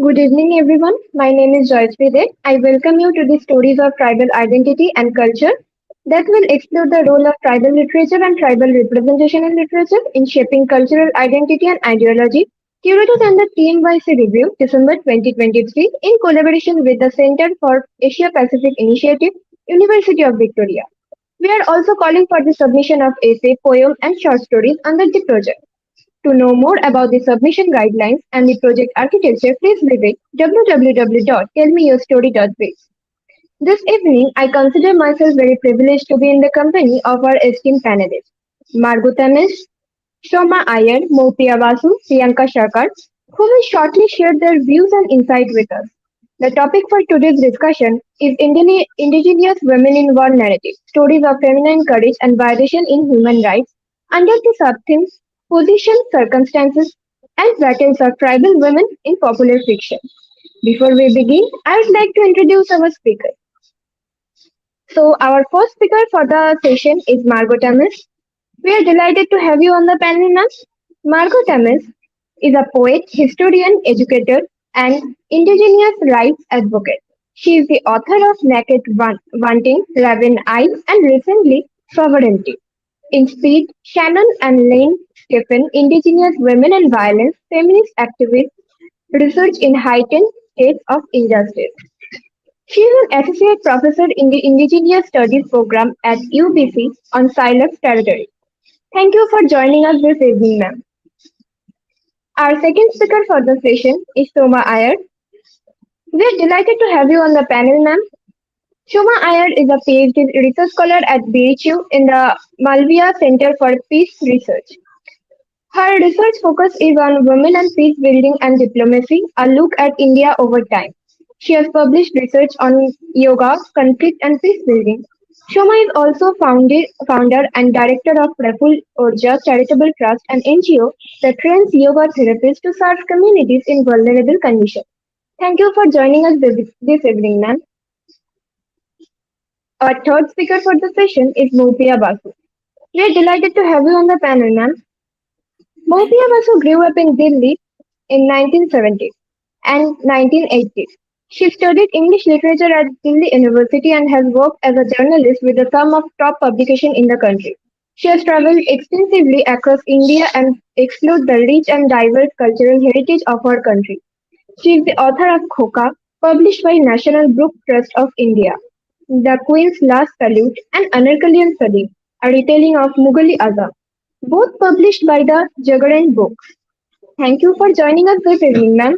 Good evening, everyone. My name is Joyce Vide. I welcome you to the Stories of Tribal Identity and Culture that will explore the role of tribal literature and tribal representation in literature in shaping cultural identity and ideology, curated under TMYS Review December 2023 in collaboration with the Center for Asia Pacific Initiative, University of Victoria. We are also calling for the submission of essay, poem, and short stories under the project. To know more about the submission guidelines and the project architecture, please visit www.tellmeyourstory.biz. This evening, I consider myself very privileged to be in the company of our esteemed panelists, Margo Tamez, Shoma Iyer, Mopia Vasu, Priyanka Chopra, who will shortly share their views and insight with us. The topic for today's discussion is Indigenous Women in War Narrative, Stories of Feminine Courage and Violation in Human Rights, under the subtheme Position, Circumstances, and Battles of Tribal Women in Popular Fiction. Before we begin, I would like to introduce our speaker. So, our first speaker for the session is Margo Thomas. We are delighted to have you on the panel now. Margo Tamez is a poet, historian, educator, and indigenous rights advocate. She is the author of Wanting, Raven Eyes, and recently Sovereignty. In Speed, Shannon and Lane Stephen, Indigenous Women and Violence, Feminist Activists, Research in Heightened States of Injustice. She is an associate professor in the Indigenous Studies program at UBC on Silex territory. Thank you for joining us this evening, ma'am. Our second speaker for the session is Shoma Iyer. We are delighted to have you on the panel, ma'am. Shoma Iyer is a PhD research scholar at BHU in the Malviya Center for Peace Research. Her research focus is on women and peace building and diplomacy, a look at India over time. She has published research on yoga, conflict, and peace building. Shoma is also founder and director of Praful Urja Charitable Trust, an NGO that trains yoga therapists to serve communities in vulnerable conditions. Thank you for joining us this evening, ma'am. Our third speaker for the session is Mopia Basu. We are delighted to have you on the panel, ma'am. Mopia Basu grew up in Delhi in 1970s and 1980s. She studied English literature at Delhi University and has worked as a journalist with a sum of top publications in the country. She has traveled extensively across India and explored the rich and diverse cultural heritage of her country. She is the author of Khoka, published by National Book Trust of India, The Queen's Last Salute, and Anarkalian Sadi, a retelling of Mughal Azam, both published by the Jagaran Books. Thank you for joining us this evening, ma'am.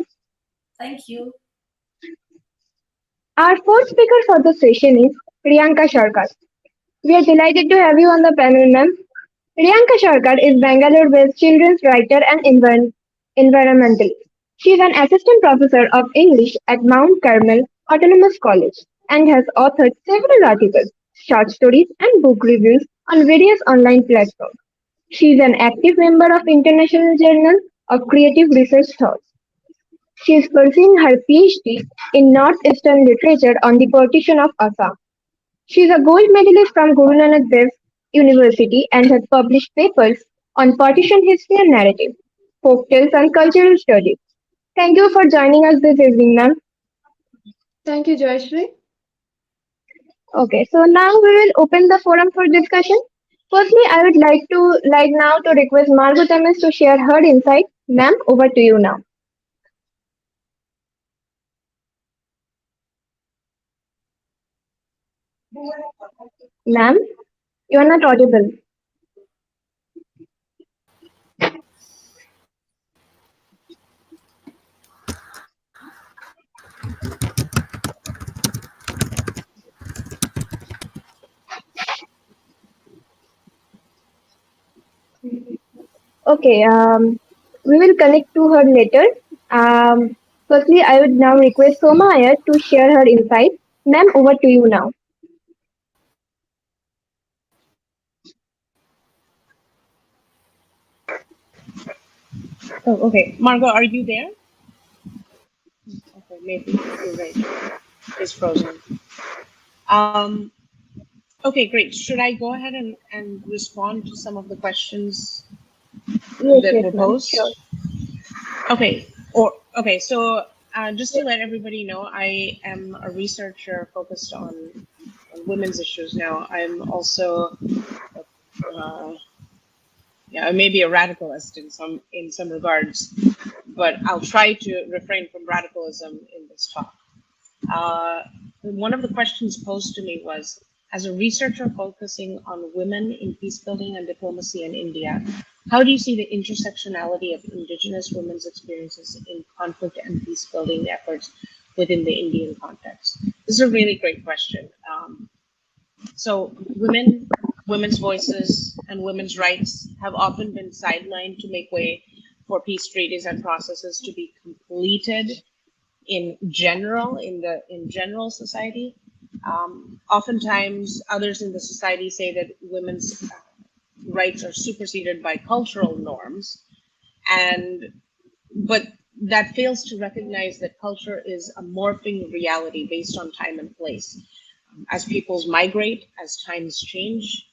Thank you. Our fourth speaker for the session is Priyanka Chopra. We are delighted to have you on the panel, ma'am. Priyanka Chopra is Bangalore-based children's writer and environmentalist. She is an assistant professor of English at Mount Carmel Autonomous College and has authored several articles, short stories, and book reviews on various online platforms. She is an active member of International Journal of Creative Research Thoughts. She is pursuing her PhD in Northeastern Literature on the partition of Assam. She is a gold medalist from Guru Nanak Dev University and has published papers on partition history and narrative, folktales and cultural studies. Thank you for joining us this evening, ma'am. Thank you, Joyshri. Okay, so now we will open the forum for discussion. Firstly, I would like now to request Margo Tamez to share her insight. Ma'am, over to you now. Ma'am, you are not audible. Okay, we will connect to her later. Firstly, I would now request Soma Iyer to share her insight. Ma'am, over to you now. Oh, okay. Margo, are you there? Okay, maybe you're right. It's frozen. Okay, great. Should I go ahead and respond to some of the questions that Yes, were ma'am. posed? Sure. Okay. So Just to let everybody know, I am a researcher focused on women's issues now. I'm also, uh, yeah, I may be a radicalist in some regards, but I'll try to refrain from radicalism in this talk. One of the questions posed to me was, as a researcher focusing on women in peacebuilding and diplomacy in India, how do you see the intersectionality of Indigenous women's experiences in conflict and peacebuilding efforts within the Indian context? This is a really great question. So women's voices and women's rights have often been sidelined to make way for peace treaties and processes to be completed in general society. Oftentimes, others in the society say that women's rights are superseded by cultural norms, but that fails to recognize that culture is a morphing reality based on time and place. As peoples migrate, as times change,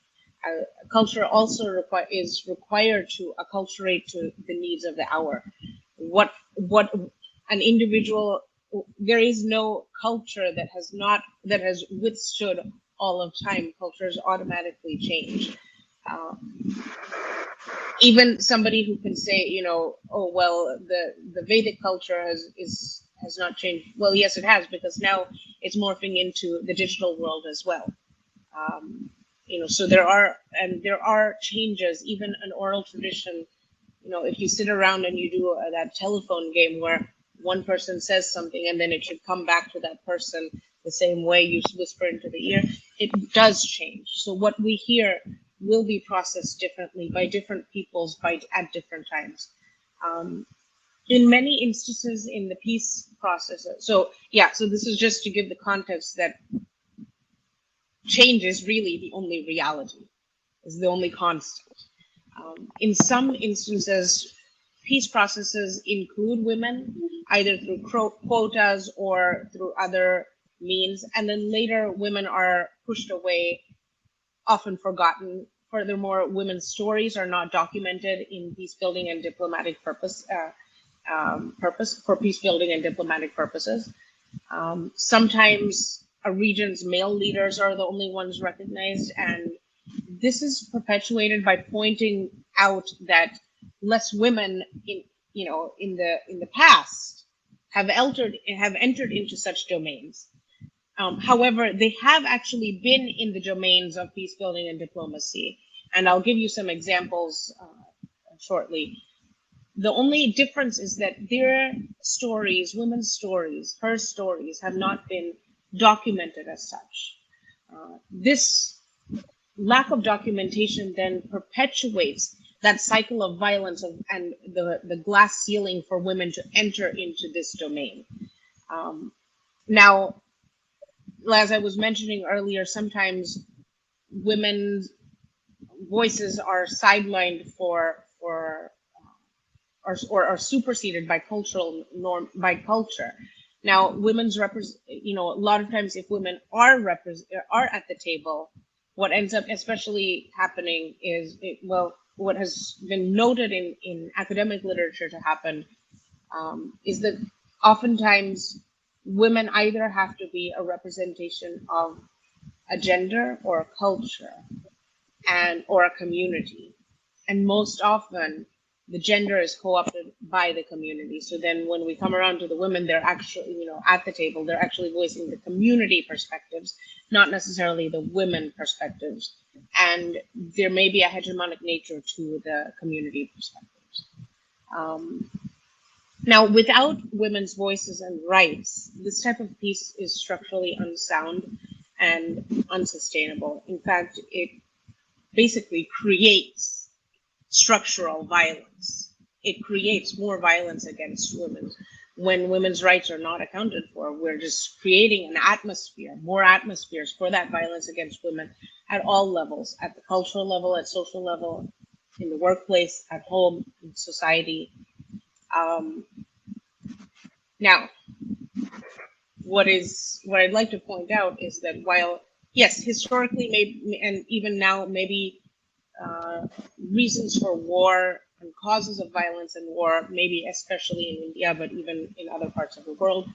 culture also is required to acculturate to the needs of the hour. What an individual, there is no culture that has withstood all of time. Cultures automatically change. Even somebody who can say, oh well, the Vedic culture has not changed. Well, yes, it has, because now it's morphing into the digital world as well. So there are changes. Even an oral tradition. If you sit around and you do that telephone game where one person says something and then it should come back to that person the same way you whisper into the ear, it does change. So what we hear will be processed differently by different peoples at different times. In many instances in the peace process, so this is just to give the context that change is really the only reality, is the only constant. In some instances, peace processes include women, either through quotas or through other means, and then later women are pushed away, often forgotten. Furthermore, women's stories are not documented in peace building and diplomatic purpose for peace building and diplomatic purposes. Sometimes a region's male leaders are the only ones recognized, and this is perpetuated by pointing out that less women in the past have entered into such domains. However, they have actually been in the domains of peace building and diplomacy, and I'll give you some examples shortly. The only difference is that their stories, women's stories, her stories, have not been documented as such. This lack of documentation then perpetuates that cycle of violence and the glass ceiling for women to enter into this domain. Now, as I was mentioning earlier, sometimes women's voices are sidelined or superseded by by culture. Now, women's a lot of times if women are at the table, what ends up especially happening is, what has been noted in academic literature to happen is that oftentimes women either have to be a representation of a gender or a culture or a community. And most often the gender is co-opted by the community. So then when we come around to the women, they're actually, at the table, they're actually voicing the community perspectives, not necessarily the women perspectives. And there may be a hegemonic nature to the community perspectives. Now, without women's voices and rights, this type of peace is structurally unsound and unsustainable. In fact, it basically creates structural violence. It creates more violence against women. When women's rights are not accounted for, we're just creating an atmosphere, more atmospheres for that violence against women at all levels, at the cultural level, at social level, in the workplace, at home, in society. Now, what I'd like to point out is that while, yes, historically, maybe, and even now, maybe reasons for war causes of violence and war, maybe especially in India, but even in other parts of the world,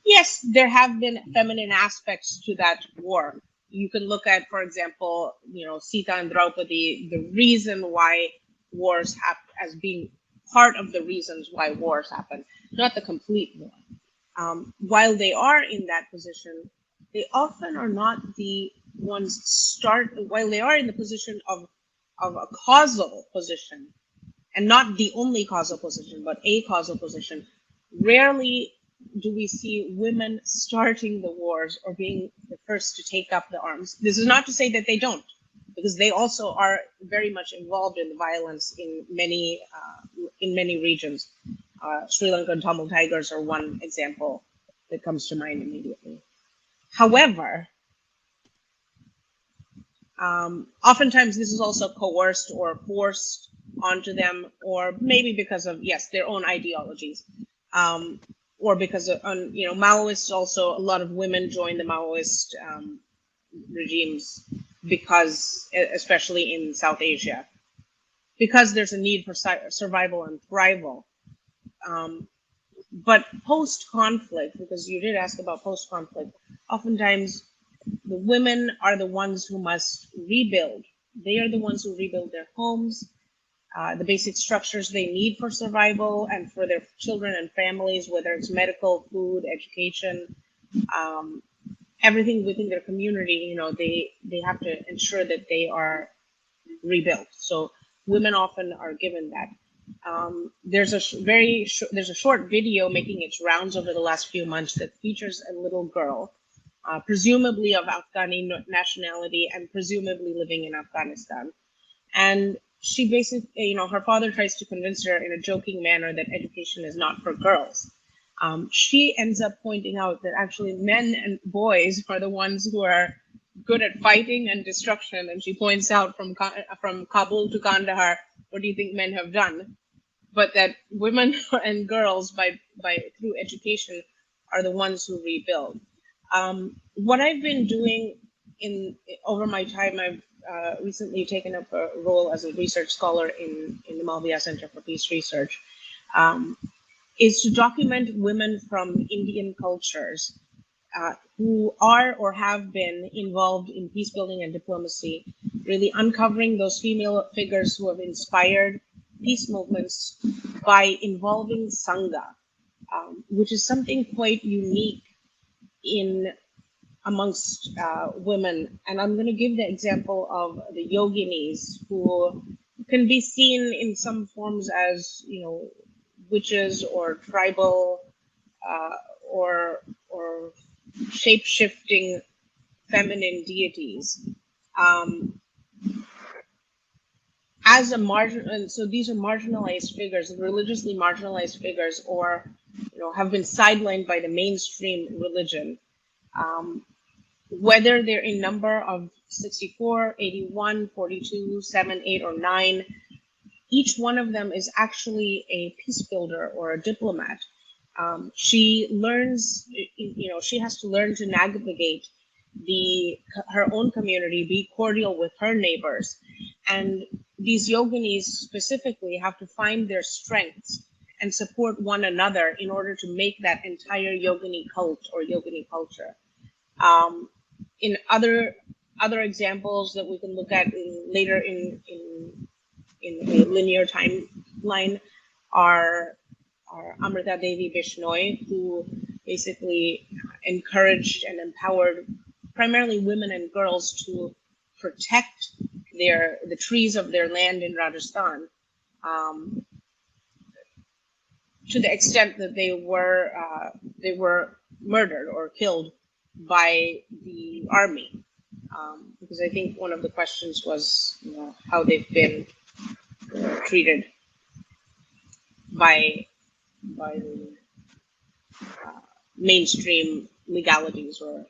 yes, there have been feminine aspects to that war. You can look at, for example, Sita and Draupadi, the reason why wars happen as being part of the reasons why wars happen, not the complete war. While they are in that position, they often are not the ones while they are in the position of a causal position, and not the only causal position, but a causal position. Rarely do we see women starting the wars or being the first to take up the arms. This is not to say that they don't, because they also are very much involved in the violence in many regions. Sri Lankan Tamil Tigers are one example that comes to mind immediately. However, oftentimes this is also coerced or forced onto them, or maybe because of, yes, their own ideologies, or because of, Maoists also, a lot of women join the Maoist regimes because, especially in South Asia, because there's a need for survival and thrival. But post-conflict, because you did ask about post-conflict, oftentimes the women are the ones who must rebuild. They are the ones who rebuild their homes, the basic structures they need for survival and for their children and families, whether it's medical, food, education, everything within their community. They have to ensure that they are rebuilt. So women often are given that. There's a short video making its rounds over the last few months that features a little girl, presumably of Afghani nationality and presumably living in Afghanistan. And she basically, her father tries to convince her in a joking manner that education is not for girls. She ends up pointing out that actually men and boys are the ones who are good at fighting and destruction. And she points out from Kabul to Kandahar, what do you think men have done? But that women and girls, through education, are the ones who rebuild. What I've been doing over my time, I've recently taken up a role as a research scholar in the Malviya Center for Peace Research, is to document women from Indian cultures who are or have been involved in peace building and diplomacy, really uncovering those female figures who have inspired peace movements by involving Sangha, which is something quite unique amongst women. And I'm going to give the example of the Yoginis, who can be seen in some forms as, witches or tribal or shape-shifting feminine deities. As a margin, so these are marginalized figures, religiously marginalized figures, or have been sidelined by the mainstream religion. Whether they're in number of 64, 81, 42, 7, 8, or 9, each one of them is actually a peace builder or a diplomat. She learns, she has to learn to navigate her own community, be cordial with her neighbors. And these yoginis specifically have to find their strengths and support one another in order to make that entire yogini cult or yogini culture. In other examples that we can look at later in a linear timeline are Amrita Devi Bishnoi, who basically encouraged and empowered primarily women and girls to protect the trees of their land in Rajasthan, to the extent that they were murdered or killed by the army. Because I think one of the questions was how they've been treated by the mainstream legalities, or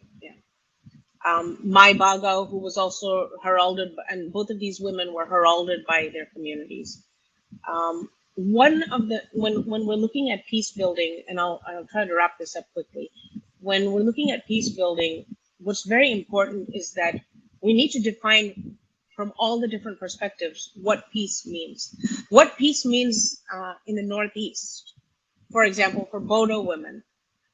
Mai Baga, who was also heralded, and both of these women were heralded by their communities. When we're looking at peace building, and I'll try to wrap this up quickly. When we're looking at peace building, what's very important is that we need to define from all the different perspectives what peace means. What peace means in the Northeast, for example, for Bodo women,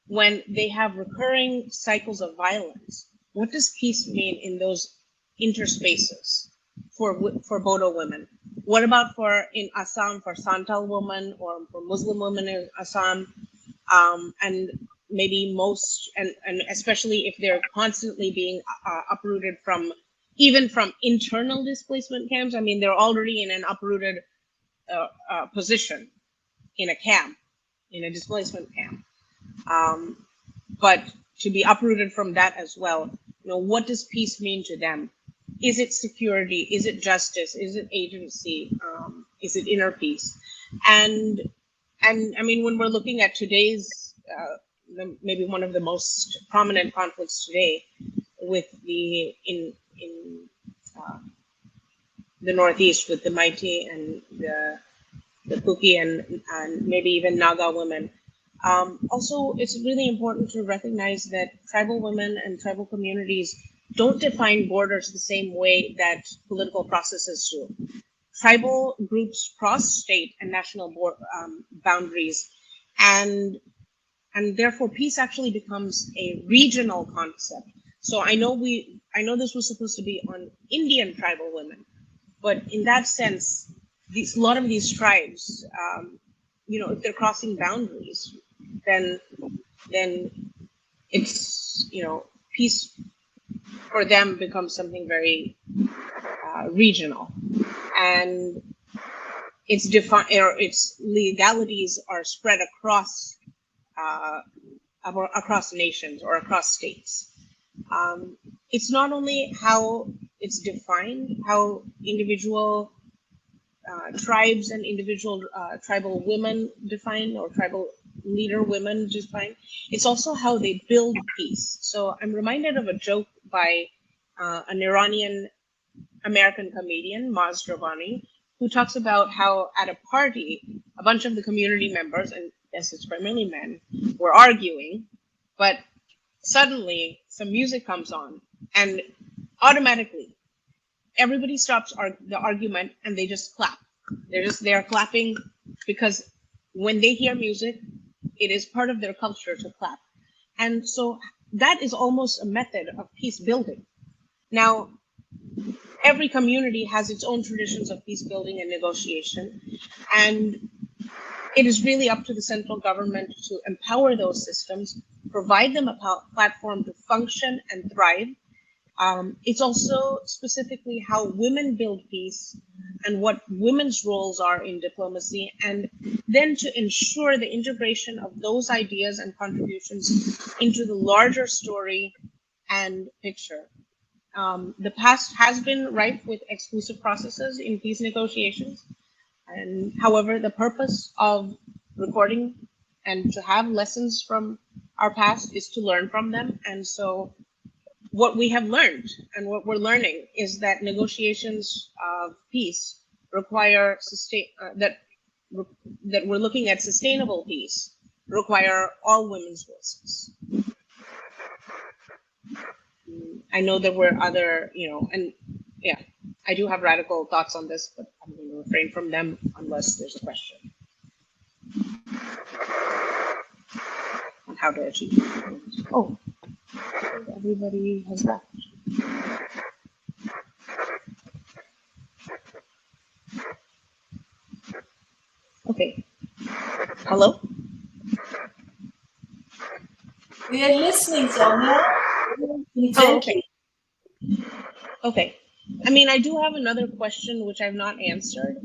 when they have recurring cycles of violence. What does peace mean in those interspaces for Bodo women? What about in Assam for Santal women or for Muslim women in Assam? And maybe and especially if they're constantly being uprooted even from internal displacement camps. I mean, they're already in an uprooted position in a camp, in a displacement camp. But to be uprooted from that as well, what does peace mean to them? Is it security? Is it justice? Is it agency? Is it inner peace? And I mean, when we're looking at today's, maybe one of the most prominent conflicts today with in the Northeast with the Meitei and the Kuki and maybe even Naga women. Also, it's really important to recognize that tribal women and tribal communities don't define borders the same way that political processes do. Tribal groups cross state and national boundaries, and therefore peace actually becomes a regional concept. So I know this was supposed to be on Indian tribal women, but in that sense, a lot of these tribes, if they're crossing boundaries, then it's peace for them becomes something very regional, and its legalities are spread across nations or across states. It's not only how it's defined, how individual tribes and individual tribal women define, or tribal leader women define. It's also how they build peace. So I'm reminded of a joke by an Iranian American comedian, Maz Jobrani, who talks about how at a party, a bunch of the community members, and yes, it's primarily men, were arguing, but suddenly some music comes on, and automatically everybody stops the argument and they just clap. They're clapping because when they hear music, it is part of their culture to clap. And so that is almost a method of peace building. Now, every community has its own traditions of peace building and negotiation, and it is really up to the central government to empower those systems, provide them a platform to function and thrive. It's also specifically how women build peace and what women's roles are in diplomacy, and then to ensure the integration of those ideas and contributions into the larger story and picture. The past has been rife with exclusive processes in peace negotiations, and however, the purpose of recording and to have lessons from our past is to learn from them. And so what we have learned and what we're learning is that negotiations of peace require that we're looking at sustainable peace require all women's voices. I know there were other, and yeah, I do have radical thoughts on this, but I'm going to refrain from them unless there's a question on how to achieve it. Oh, everybody has left. Okay. Hello? We are listening, Sonia. Oh, okay. Okay. I mean, I do have another question which I've not answered.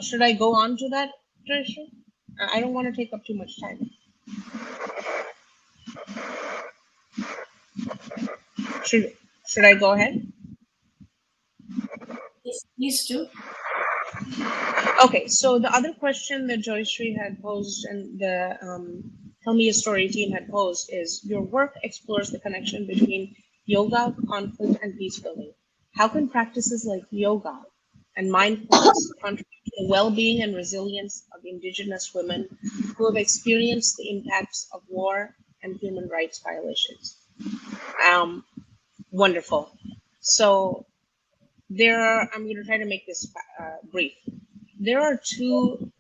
Should I go on to that, Trisha? I don't want to take up too much time. Should I go ahead? Yes, please do. Okay, so the other question that Joystree had posed and the Tell Me a Story team had posed is, your work explores the connection between yoga, conflict, and peace building. How can practices like yoga and mindfulness contribute to the well-being and resilience of Indigenous women who have experienced the impacts of war and human rights violations? Wonderful. So I'm going to try to make this brief. There are 2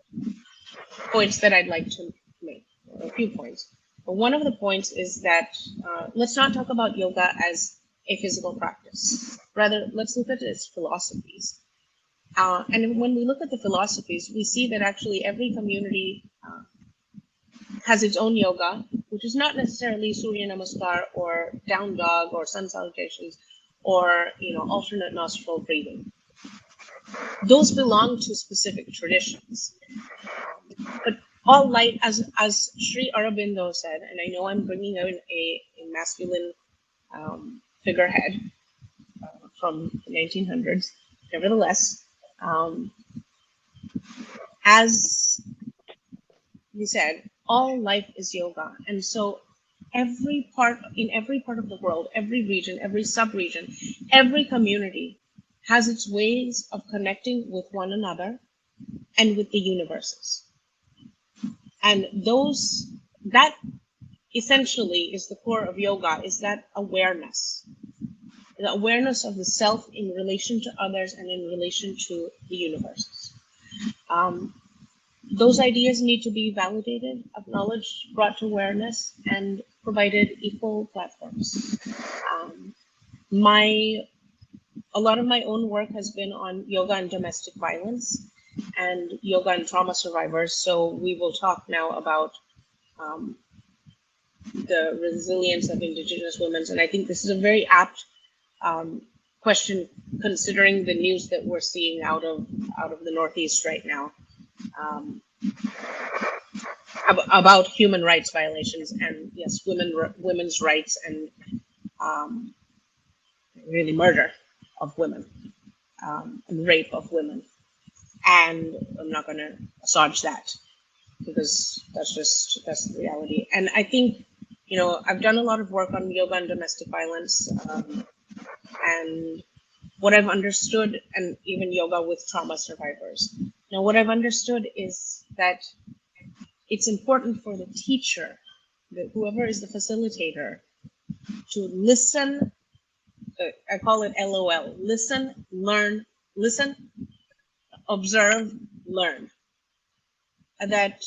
points that I'd like to make, a few points. But one of the points is that let's not talk about yoga as a physical practice. Rather, let's look at its philosophies. And when we look at the philosophies, we see that actually every community has its own yoga, which is not necessarily Surya Namaskar or down dog or sun salutations or alternate nostril breathing. Those belong to specific traditions. But all light, as Sri Aurobindo said, and I know I'm bringing out a masculine figurehead from the 1900s, nevertheless, as he said, all life is yoga. And so in every part of the world, every region, every sub-region, every community has its ways of connecting with one another and with the universes. And that essentially is the core of yoga, is that awareness. The awareness of the self in relation to others and in relation to the universes. Those ideas need to be validated, acknowledged, brought to awareness, and provided equal platforms. A lot of my own work has been on yoga and domestic violence and yoga and trauma survivors. So we will talk now about the resilience of Indigenous women. And I think this is a very apt question, considering the news that we're seeing out of the Northeast right now. About human rights violations and yes, women's rights and really murder of women and rape of women. And I'm not going to assuage that because that's the reality. And I think, I've done a lot of work on yoga and domestic violence and what I've understood, and even yoga with trauma survivors. Now, what I've understood is that it's important for the teacher, whoever is the facilitator, to listen. I call it LOL. Listen, learn, listen, observe, learn. That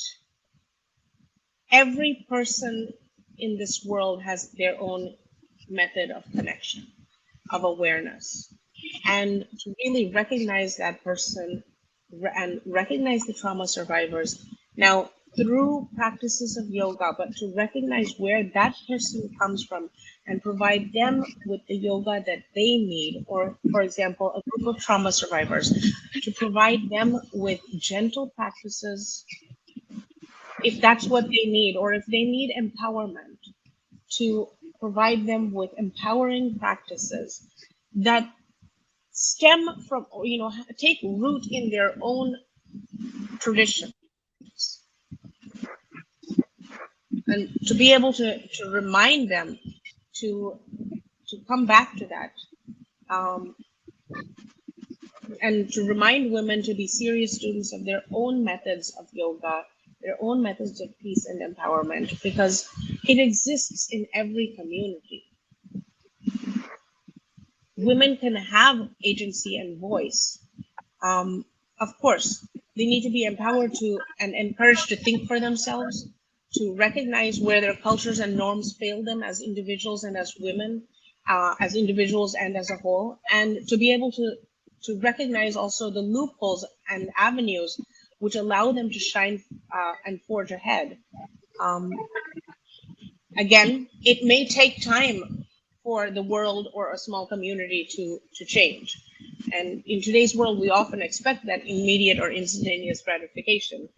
every person in this world has their own method of connection, of awareness, and to really recognize that person and recognize the trauma survivors. Now, through practices of yoga, but to recognize where that person comes from and provide them with the yoga that they need, or for example, a group of trauma survivors, to provide them with gentle practices if that's what they need, or if they need empowerment, to provide them with empowering practices that stem from, take root in their own tradition. And to be able to remind them to come back to that, and to remind women to be serious students of their own methods of yoga, their own methods of peace and empowerment, because it exists in every community. Women can have agency and voice. Of course, they need to be empowered to and encouraged to think for themselves, to recognize where their cultures and norms fail them as individuals and as women, as individuals and as a whole, and to be able to recognize also the loopholes and avenues which allow them to shine and forge ahead. Again, it may take time for the world or a small community to change. And in today's world, we often expect that immediate or instantaneous gratification.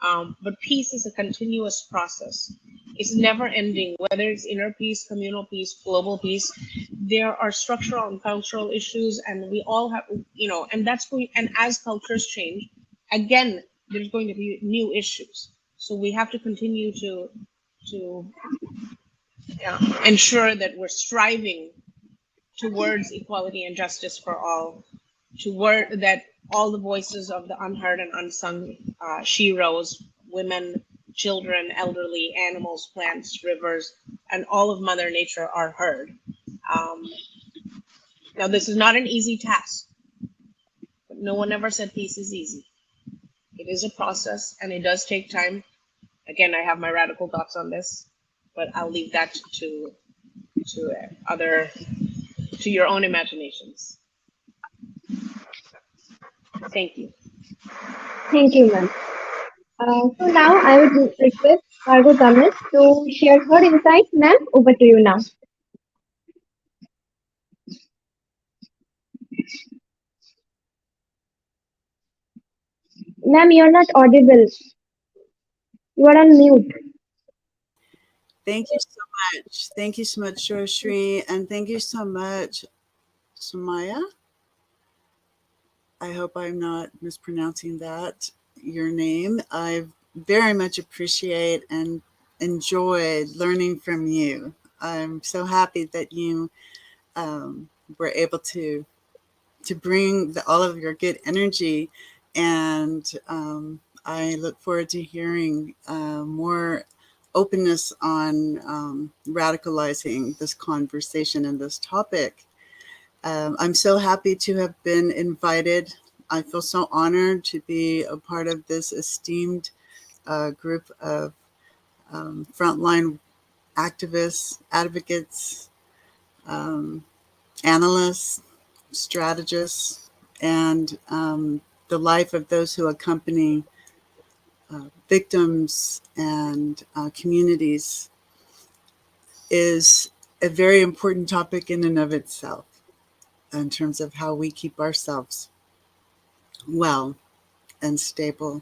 But peace is a continuous process. It's never ending, whether it's inner peace, communal peace, global peace. There are structural and cultural issues, and we all have, and as cultures change, again, there's going to be new issues. So we have to continue to ensure that we're striving towards equality and justice for all, that all the voices of the unheard and unsung sheroes, women, children, elderly, animals, plants, rivers, and all of Mother Nature are heard. Now, this is not an easy task. no one ever said peace is easy. It is a process, and it does take time. Again, I have my radical thoughts on this, but I'll leave that to your own imaginations. Thank you. Thank you, ma'am. So now I would request Margo Tamez to share her insights. Ma'am, over to you now. Ma'am, you're not audible. You are on mute. Thank you so much. Thank you so much, Joyshri, and thank you so much, Sumaya. I hope I'm not mispronouncing that, your name. I very much appreciate and enjoyed learning from you. I'm so happy that you were able to bring all of your good energy, and I look forward to hearing more openness on radicalizing this conversation and this topic. I'm so happy to have been invited. I feel so honored to be a part of this esteemed group of frontline activists, advocates, analysts, strategists, and the life of those who accompany victims and communities is a very important topic in and of itself in terms of how we keep ourselves well and stable.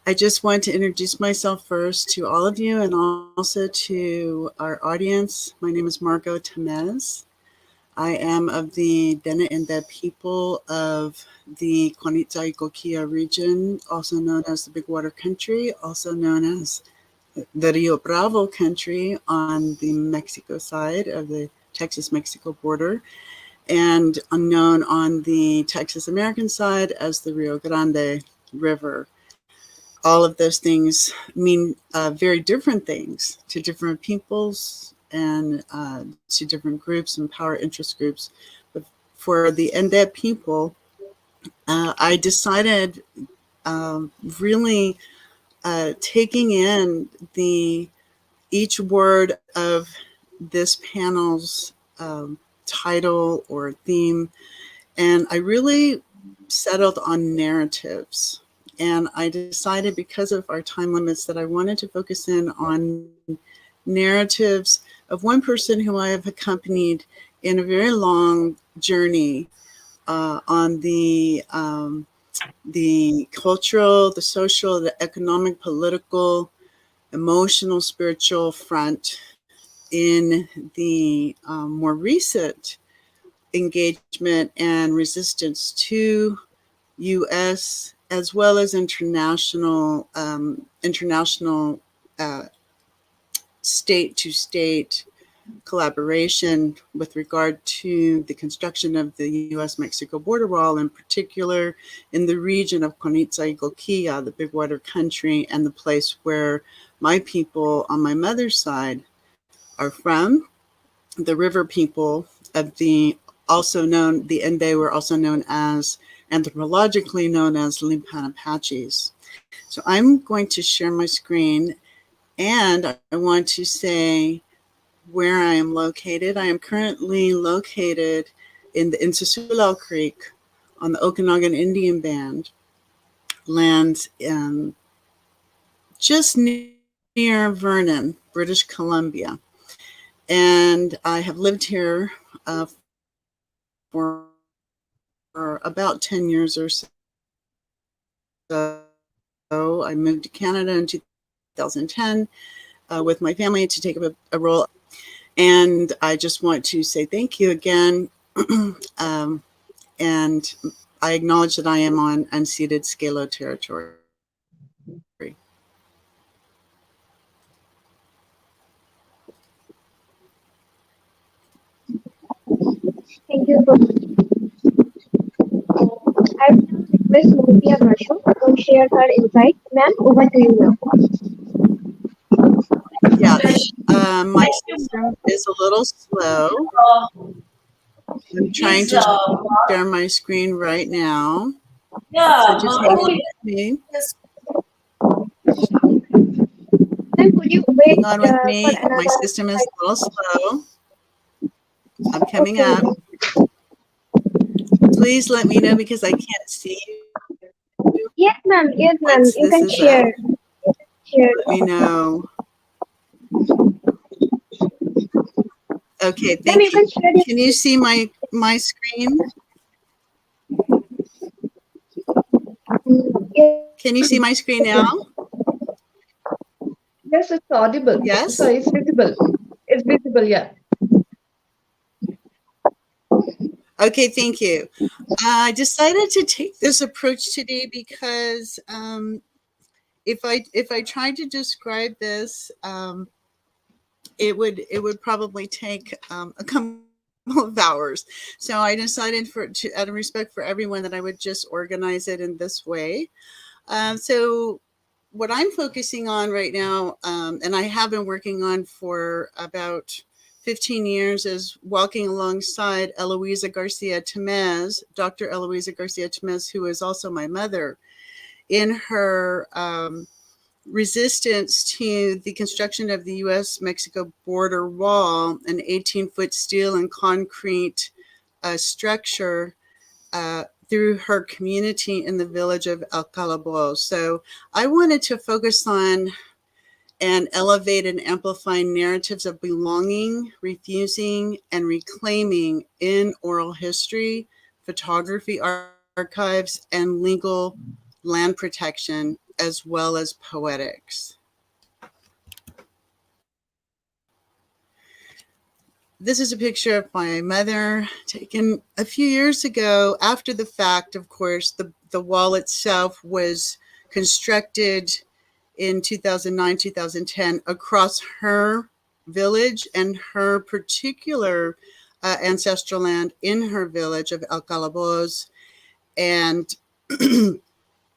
I just want to introduce myself first to all of you and also to our audience. My name is Margo Tamez. I am of the Dene Ende people of the Conitza-Icoquia region, also known as the Big Water Country, also known as the Rio Bravo country on the Mexico side of the Texas-Mexico border, and unknown on the Texas-American side as the Rio Grande River. All of those things mean very different things to different peoples and to different groups and power interest groups. But for the Ende people, I decided really taking in each word of this panel's title or theme, and I really settled on narratives. And I decided, because of our time limits, that I wanted to focus in on narratives of one person who I have accompanied in a very long journey on the cultural, the social, the economic, political, emotional, spiritual front in the more recent engagement and resistance to U.S. as well as international state-to-state collaboration with regard to the construction of the U.S.-Mexico border wall, in particular in the region of Conitza-Icoquia, the Big Water Country, and the place where my people on my mother's side are from, the river people of the Ende were also known as, anthropologically known as, Lipan Apaches. So I'm going to share my screen, and I want to say where I am located. I am currently located in the Insusulao Creek on the Okanagan Indian Band lands, just near Vernon, British Columbia. And I have lived here for about 10 years or so. I moved to Canada in 2010 with my family to take a role. And I just want to say thank you again. And I acknowledge that I am on unceded Scalo territory. Thank you so much. I will now request Motia Varsho to share her insights. Ma'am, over to you now. Yes, my system is a little slow. I'm trying Please, to share my screen right now. yeah, So just hang Margo, on with me. yes, Then could you wait Hang on with for me. My another system is 5 a little slow. I'm coming Okay. up. Please let me know because I can't see you Yes, ma'am. Yes, ma'am. once You this can is up. share. Share. Let me know. Okay, Ma'am, thank you you. can share your Can you see my screen? Yes, Can you see my screen now? Yes, it's audible. Yes? Sorry, it's visible. It's visible, yeah. Okay, thank you. I decided to take this approach today because if I tried to describe this, it would probably take a couple of hours. So I decided out of respect for everyone, that I would just organize it in this way. So what I'm focusing on right now, and I have been working on for about 15 years, is walking alongside Eloisa Garcia Tamez, Dr. Eloisa Garcia Tamez, who is also my mother, in her resistance to the construction of the US-Mexico border wall, an 18-foot steel and concrete structure through her community in the village of El Calabozo. So I wanted to focus on and elevate and amplify narratives of belonging, refusing, and reclaiming in oral history, photography archives, and legal land protection, as well as poetics. This is a picture of my mother taken a few years ago. After the fact, of course, the wall itself was constructed in 2009, 2010 across her village and her particular ancestral land in her village of El Calabozo. And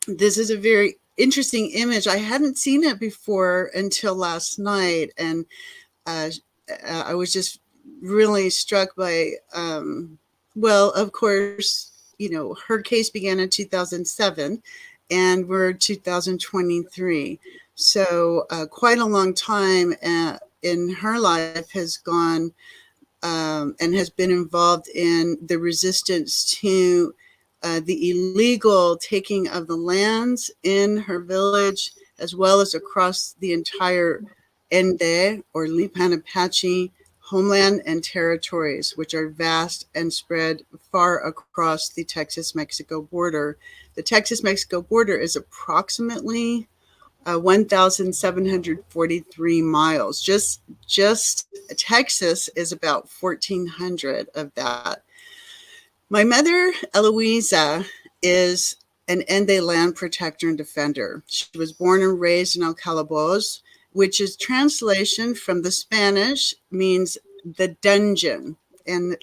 this is a very interesting image. I hadn't seen it before until last night. And I was just really struck by, well, of course, her case began in 2007 and we're 2023. So quite a long time in her life has gone and has been involved in the resistance to the illegal taking of the lands in her village, as well as across the entire Ende or Lipan Apache homeland and territories, which are vast and spread far across the Texas-Mexico border. The Texas-Mexico border is approximately 1,743 miles. Just Texas is about 1,400 of that. My mother, Eloisa, is an Ende land protector and defender. She was born and raised in El Calabozo, which is translation from the Spanish, means the dungeon. And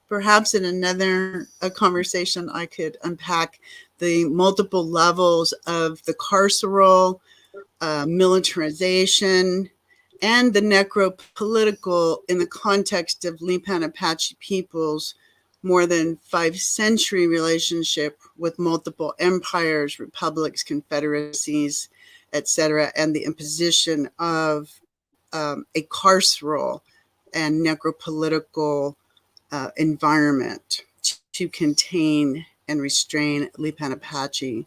perhaps in another conversation, I could unpack the multiple levels of the carceral, militarization, and the necropolitical in the context of Lipan Apache peoples' more than 5-century relationship with multiple empires, republics, confederacies, etc., and the imposition of a carceral and necropolitical environment to contain and restrain Lipan Apache.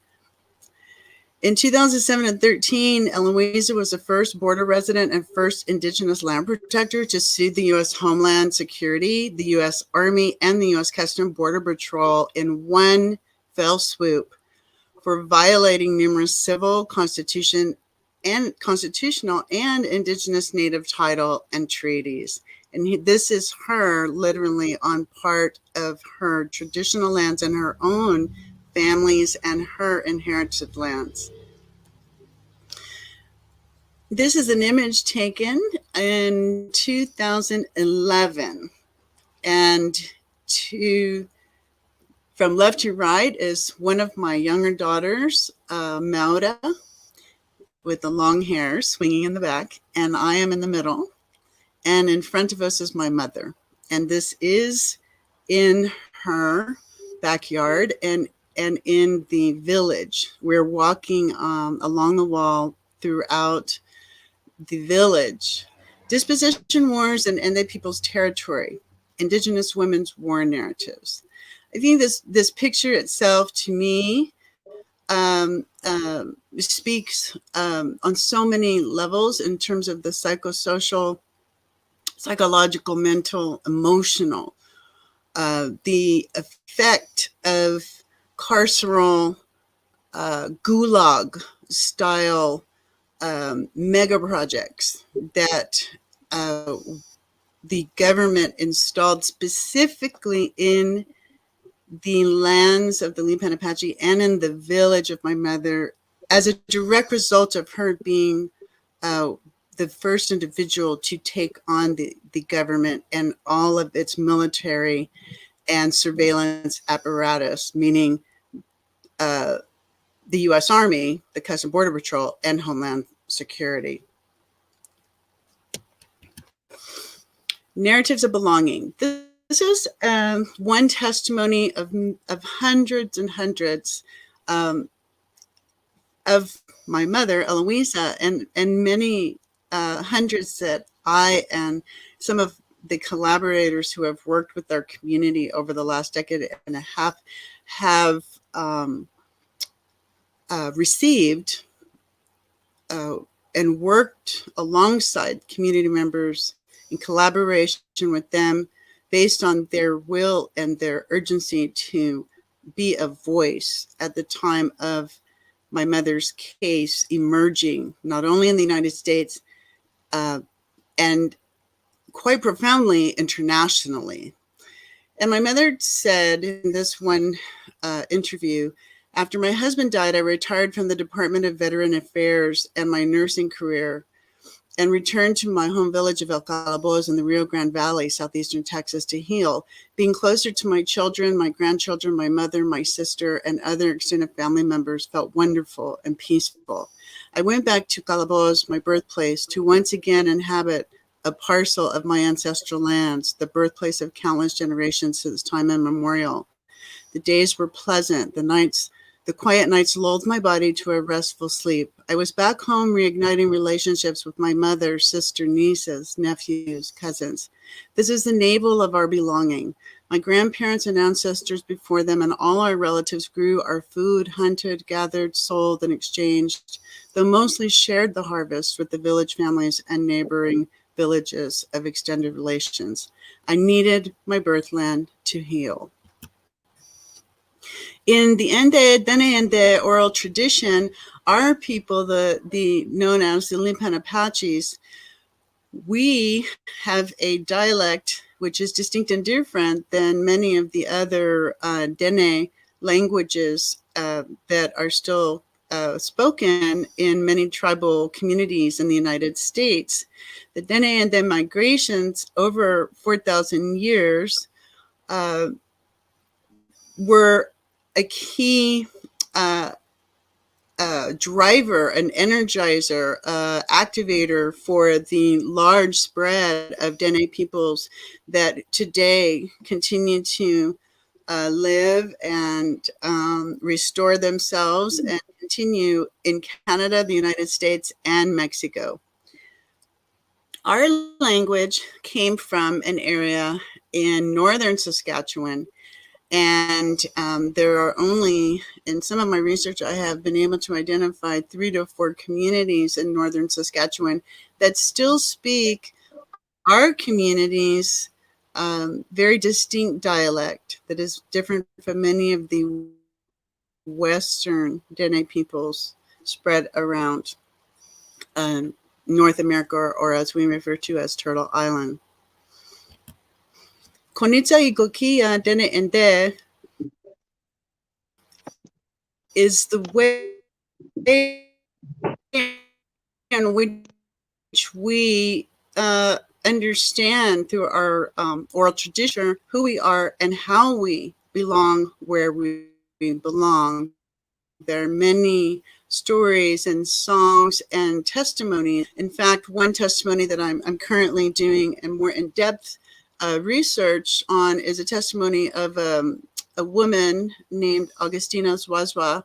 In 2007 and 13, Eloisa was the first border resident and first Indigenous land protector to sue the U.S. Homeland Security, the U.S. Army, and the U.S. Customs Border Patrol in one fell swoop for violating numerous civil, constitutional, and Indigenous native title and treaties. And this is her literally on part of her traditional lands and her own families and her inherited lands. This is an image taken in 2011, and from left to right is one of my younger daughters, Maura, with the long hair swinging in the back, and I am in the middle, and in front of us is my mother. And this is in her backyard and in the village. We're walking along the wall throughout the village. Dispossession wars and ended people's territory. Indigenous women's war narratives. I think this picture itself, to me, speaks on so many levels in terms of the psychosocial, psychological, mental, emotional, the effect of carceral gulag style mega projects that the government installed specifically in the lands of the Lipan Apache and in the village of my mother as a direct result of her being the first individual to take on the government and all of its military and surveillance apparatus, meaning the U.S. Army, the Customs Border Patrol, and Homeland Security. Narratives of belonging. This is one testimony of hundreds and hundreds of my mother, Eloisa, and many hundreds that I and some of the collaborators who have worked with our community over the last decade and a half have received and worked alongside community members in collaboration with them based on their will and their urgency to be a voice at the time of my mother's case emerging, not only in the United States, and quite profoundly internationally. And my mother said in this one interview, after my husband died, I retired from the Department of Veteran Affairs and my nursing career and returned to my home village of El Calabozo in the Rio Grande Valley, southeastern Texas, to heal. Being closer to my children, my grandchildren, my mother, my sister, and other extended family members felt wonderful and peaceful. I went back to Calabozo, my birthplace, to once again inhabit a parcel of my ancestral lands, the birthplace of countless generations since time immemorial. The days were pleasant. The quiet nights lulled my body to a restful sleep. I was back home reigniting relationships with my mother, sister, nieces, nephews, cousins. This is the navel of our belonging. My grandparents and ancestors before them and all our relatives grew our food, hunted, gathered, sold, and exchanged, though mostly shared the harvest with the village families and neighboring villages of extended relations. I needed my birthland to heal. In the Ende oral tradition, our people, the known as the Lipan Apaches, we have a dialect which is distinct and different than many of the other Dene languages that are still spoken in many tribal communities in the United States. The Dene and the migrations over 4,000 years were a key driver, an energizer, activator for the large spread of Dene peoples that today continue to live and restore themselves and continue in Canada, the United States, and Mexico. Our language came from an area in northern Saskatchewan, and there are only, in some of my research, I have been able to identify 3 to 4 communities in northern Saskatchewan that still speak our community's very distinct dialect that is different from many of the Western Dene peoples spread around North America, or as we refer to as Turtle Island. Konitsa Ikokia Dene Ende is the way in which we understand through our oral tradition who we are and how we belong where we belong. There are many stories and songs and testimonies. In fact, one testimony that I'm currently doing a more in-depth research on is a testimony of a woman named Augustina Wazwa,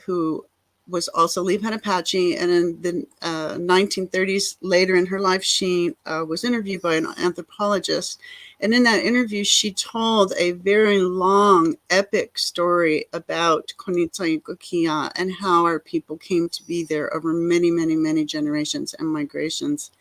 who was also Lipan Apache. And in the 1930s, later in her life, she was interviewed by an anthropologist. And in that interview, she told a very long, epic story about Konitsa and Kokia and how our people came to be there over many, many, many generations and migrations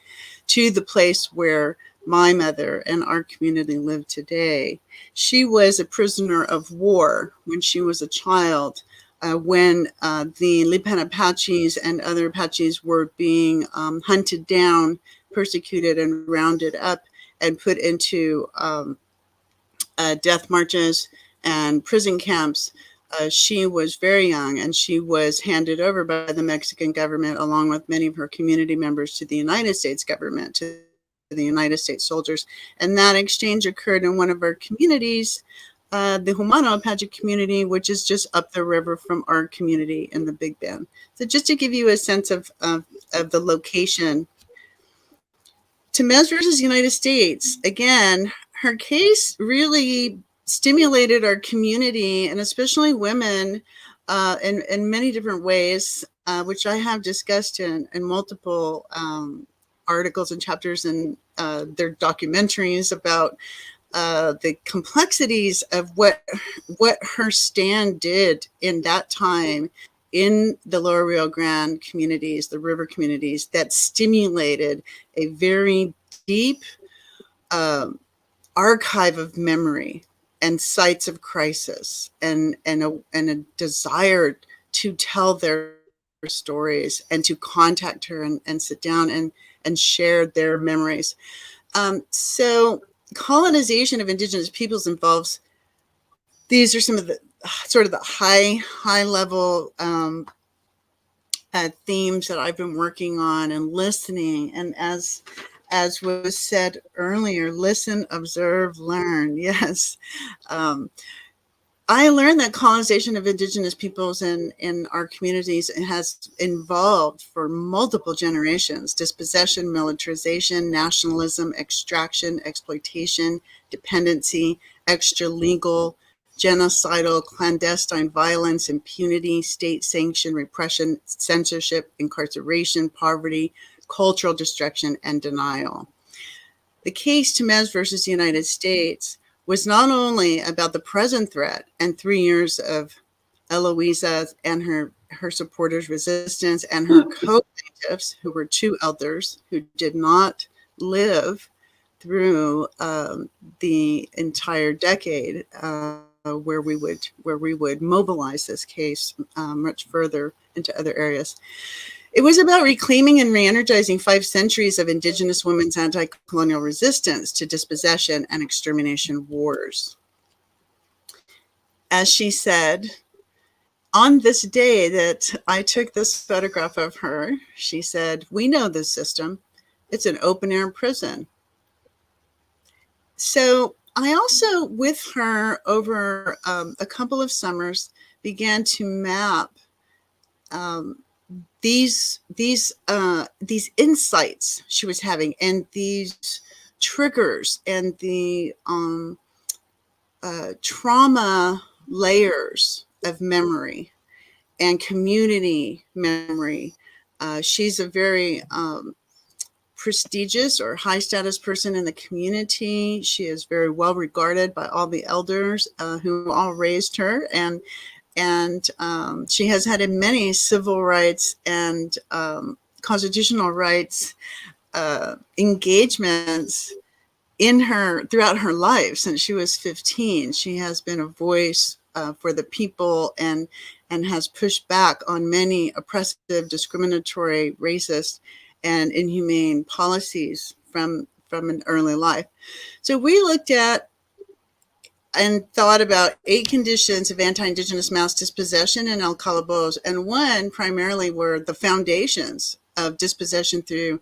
to the place where my mother and our community live today. She was a prisoner of war when she was a child, when the Lipan Apaches and other Apaches were being hunted down, persecuted, and rounded up and put into death marches and prison camps. She was very young, and she was handed over by the Mexican government, along with many of her community members, to the United States government, to the United States soldiers. And that exchange occurred in one of our communities, the Humano Apache community, which is just up the river from our community in the Big Bend. So just to give you a sense of the location. Tamez versus United States, again, her case really stimulated our community, and especially women, in many different ways, which I have discussed in multiple articles and chapters in their documentaries about the complexities of what her stand did in that time in the Lower Rio Grande communities, the river communities, that stimulated a very deep archive of memory and sites of crisis, and a desire to tell their stories and to contact her and sit down and share their memories. So colonization of Indigenous peoples involves, these are some of the sort of the high level themes that I've been working on and listening. And as was said earlier, listen, observe, learn. Yes. I learned that colonization of Indigenous peoples in our communities has involved for multiple generations dispossession, militarization, nationalism, extraction, exploitation, dependency, extra-legal, genocidal, clandestine violence, impunity, state-sanctioned repression, censorship, incarceration, poverty, cultural destruction, and denial. The case Tamez versus the United States was not only about the present threat and 3 years of Eloisa and her supporters' resistance and her co-plaintiffs, who were two elders who did not live through the entire decade, where we would mobilize this case much further into other areas. It was about reclaiming and re-energizing 5 centuries of Indigenous women's anti-colonial resistance to dispossession and extermination wars. As she said, on this day that I took this photograph of her, she said, "We know this system. It's an open-air prison." So I also, with her over a couple of summers, began to map these insights she was having, and these triggers, and the trauma layers of memory and community memory. She's a very prestigious or high status person in the community. She is very well regarded by all the elders who all raised her, and she has had many civil rights and constitutional rights engagements throughout her life. Since she was 15, she has been a voice for the people and has pushed back on many oppressive, discriminatory, racist, and inhumane policies from an early life. So we looked at and thought about 8 conditions of anti-Indigenous mass dispossession in El Calabozo, and one primarily were the foundations of dispossession through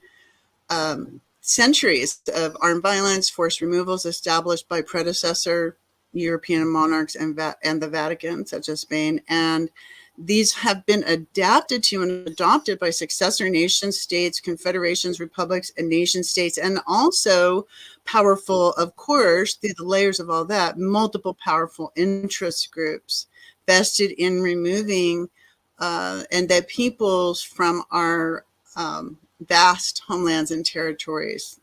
centuries of armed violence, forced removals established by predecessor European monarchs and the Vatican, such as Spain, and These have been adapted to and adopted by successor nation states, confederations, republics, and nation states, and also powerful, of course, through the layers of all that, multiple powerful interest groups vested in removing and that peoples from our vast homelands and territories.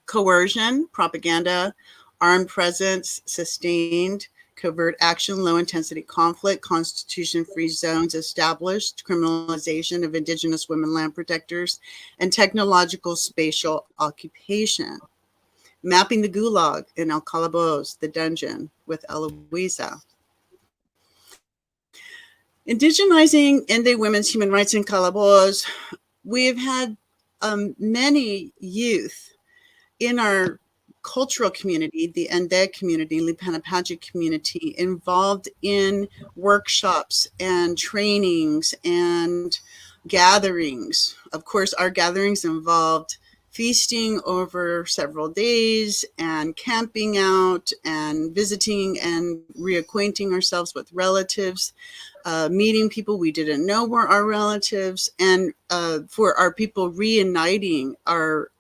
Coercion, propaganda, armed presence, sustained, covert action, low intensity conflict, constitution free zones established, criminalization of Indigenous women land protectors, and technological spatial occupation. Mapping the gulag in El Calabozo, the dungeon, with Eloisa. Indigenizing Inde women's human rights in Calabozo, we've had many youth in our cultural community, the Inde community, Lipanapatchit community, involved in workshops and trainings and gatherings. Of course, our gatherings involved feasting over several days and camping out and visiting and reacquainting ourselves with relatives, meeting people we didn't know were our relatives, and for our people reuniting our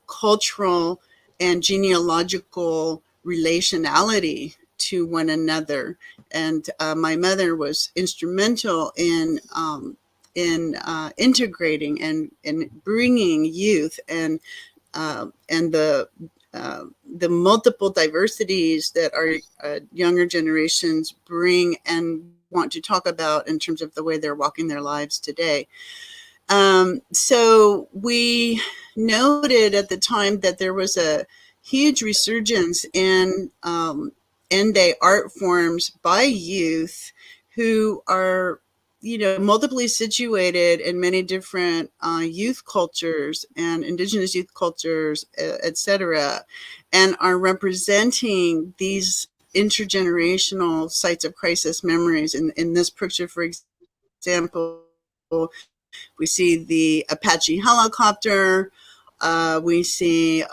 cultural and genealogical relationality to one another. And my mother was instrumental in integrating and bringing youth and the multiple diversities that our younger generations bring and want to talk about in terms of the way they're walking their lives today. So we noted at the time that there was a huge resurgence in Inde art forms by youth who are, multiply situated in many different youth cultures and Indigenous youth cultures, etc., and are representing these intergenerational sites of crisis memories. In this picture, for example, we see the Apache helicopter. We see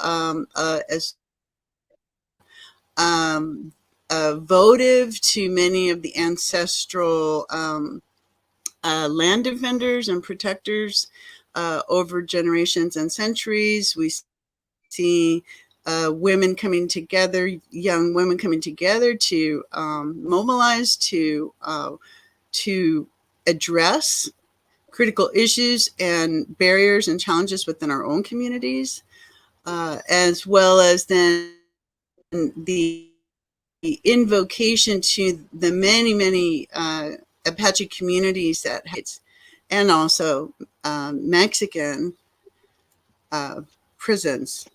votive to many of the ancestral land defenders and protectors over generations and centuries. We see women coming together, young women coming together to mobilize, to address critical issues and barriers and challenges within our own communities, as well as then the invocation to the many, many Apache communities that and also Mexican prisons.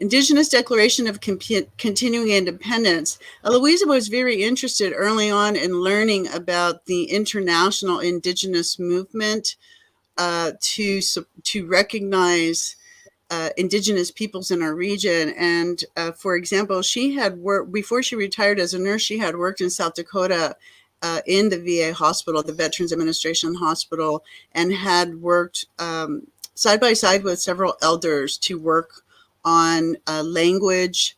Indigenous Declaration of Continuing Independence. Eloisa was very interested early on in learning about the international Indigenous movement to recognize Indigenous peoples in our region. And for example, she had worked, before she retired as a nurse, she had worked in South Dakota in the VA hospital, the Veterans Administration Hospital, and had worked side by side with several elders to work on language,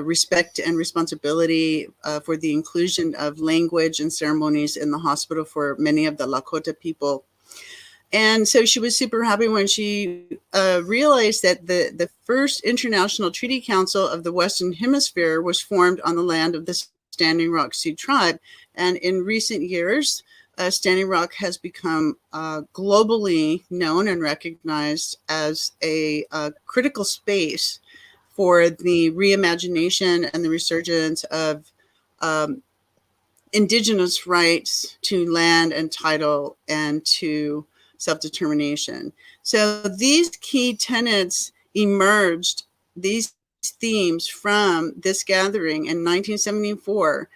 respect and responsibility for the inclusion of language and ceremonies in the hospital for many of the Lakota people. And so she was super happy when she realized that the first International Treaty Council of the Western Hemisphere was formed on the land of the Standing Rock Sioux tribe. And in recent years, Standing Rock has become globally known and recognized as a critical space for the reimagination and the resurgence of Indigenous rights to land and title and to self-determination. So these key tenets emerged, these themes, from this gathering in 1974,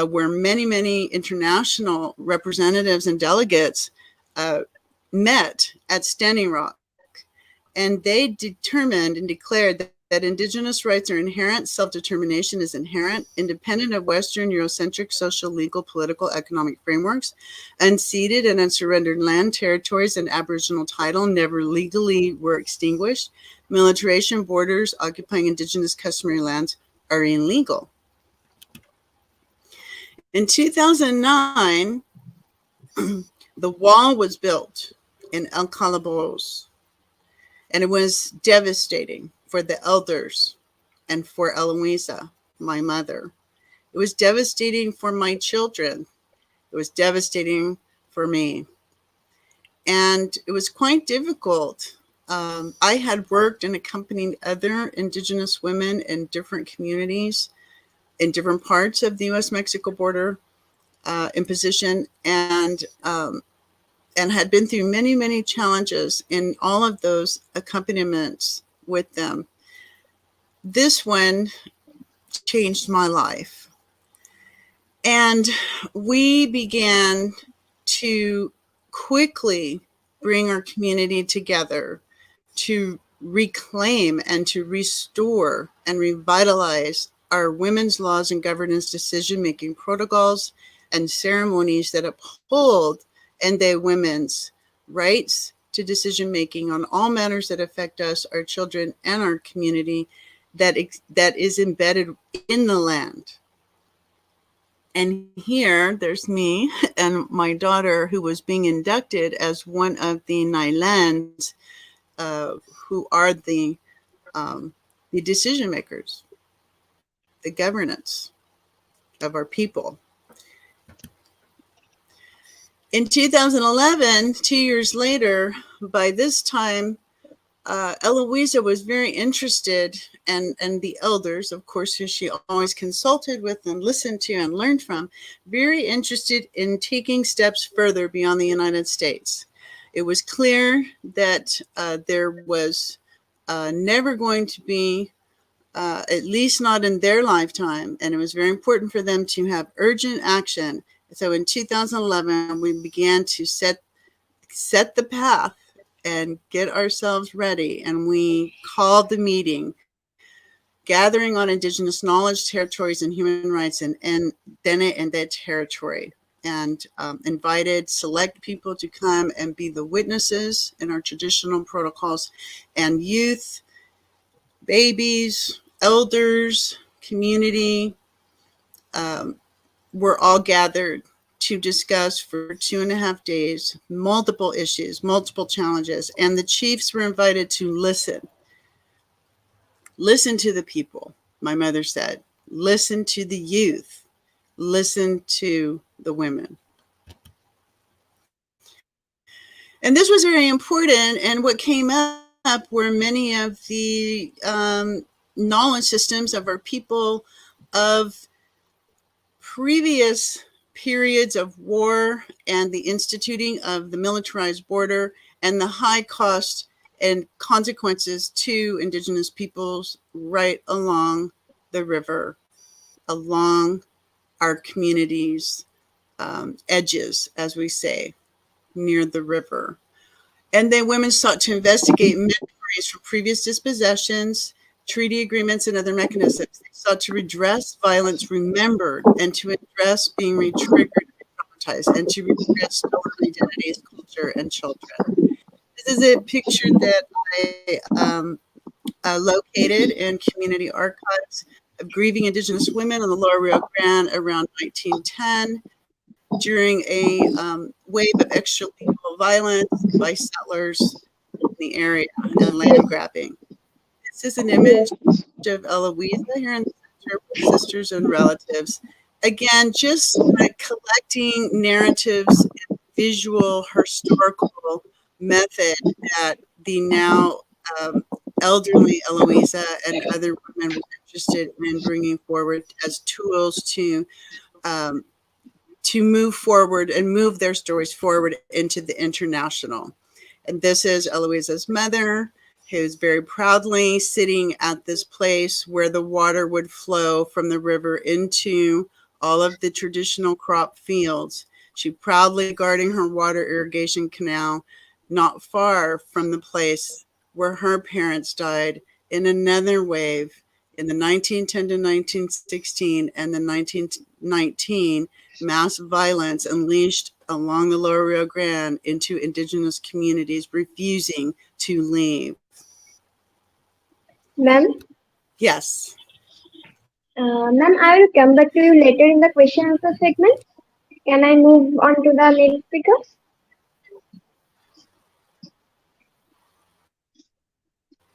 where many, many international representatives and delegates met at Standing Rock. And they determined and declared that Indigenous rights are inherent, self-determination is inherent, independent of Western Eurocentric social, legal, political, economic frameworks, unceded and unsurrendered land, territories, and Aboriginal title never legally were extinguished. Militarization, borders, occupying Indigenous customary lands are illegal. In 2009, the wall was built in El Calabozo, and it was devastating for the elders and for Eloisa, my mother. It was devastating for my children. It was devastating for me. And it was quite difficult. I had worked and accompanied other Indigenous women in different communities in different parts of the U.S.-Mexico border in position, and had been through many, many challenges in all of those accompaniments with them. This one changed my life. And we began to quickly bring our community together to reclaim and to restore and revitalize our women's laws and governance decision-making protocols and ceremonies that uphold Ende women's rights to decision-making on all matters that affect us, our children, and our community that is embedded in the land. And here, there's me and my daughter, who was being inducted as one of the Nailans, who are the decision makers, the governance of our people. In 2011, 2 years later, by this time, Eloisa was very interested, and the elders, of course, who she always consulted with and listened to and learned from, very interested in taking steps further beyond the United States. It was clear that there was never going to be, at least not in their lifetime, and it was very important for them to have urgent action. So in 2011, we began to set the path and get ourselves ready. And we called the meeting, Gathering on Indigenous Knowledge, Territories, and Human Rights in Dene and Dead Territory, and invited select people to come and be the witnesses in our traditional protocols, and youth, babies, elders, community, were all gathered to discuss for 2.5 days, multiple issues, multiple challenges. And the chiefs were invited to listen. Listen to the people, my mother said. Listen to the youth. Listen to the women. And this was very important. And what came up were many of the knowledge systems of our people, of previous periods of war and the instituting of the militarized border and the high cost and consequences to Indigenous peoples right along the river, along our communities' edges, as we say, near the river. And then women sought to investigate memories from previous dispossessions, treaty agreements, and other mechanisms. They sought to redress violence remembered and to address being re-triggered and traumatized, and to redress stolen identities, culture, and children. This is a picture that I located in community archives of grieving Indigenous women on the Lower Rio Grande around 1910 during a wave of extralegal violence by settlers in the area and land grabbing. This is an image of Eloisa here in the center with sisters and relatives. Again, just collecting narratives and visual historical method that the now elderly Eloisa and other women were interested in bringing forward as tools to move forward and move their stories forward into the international. And this is Eloisa's mother, who's very proudly sitting at this place where the water would flow from the river into all of the traditional crop fields. She proudly guarding her water irrigation canal, not far from the place where her parents died in another wave in the 1910 to 1916 and the 1919 mass violence unleashed along the Lower Rio Grande into Indigenous communities refusing to leave. Ma'am? Yes. Ma'am, I will come back to you later in the question answer segment. Can I move on to the next speaker?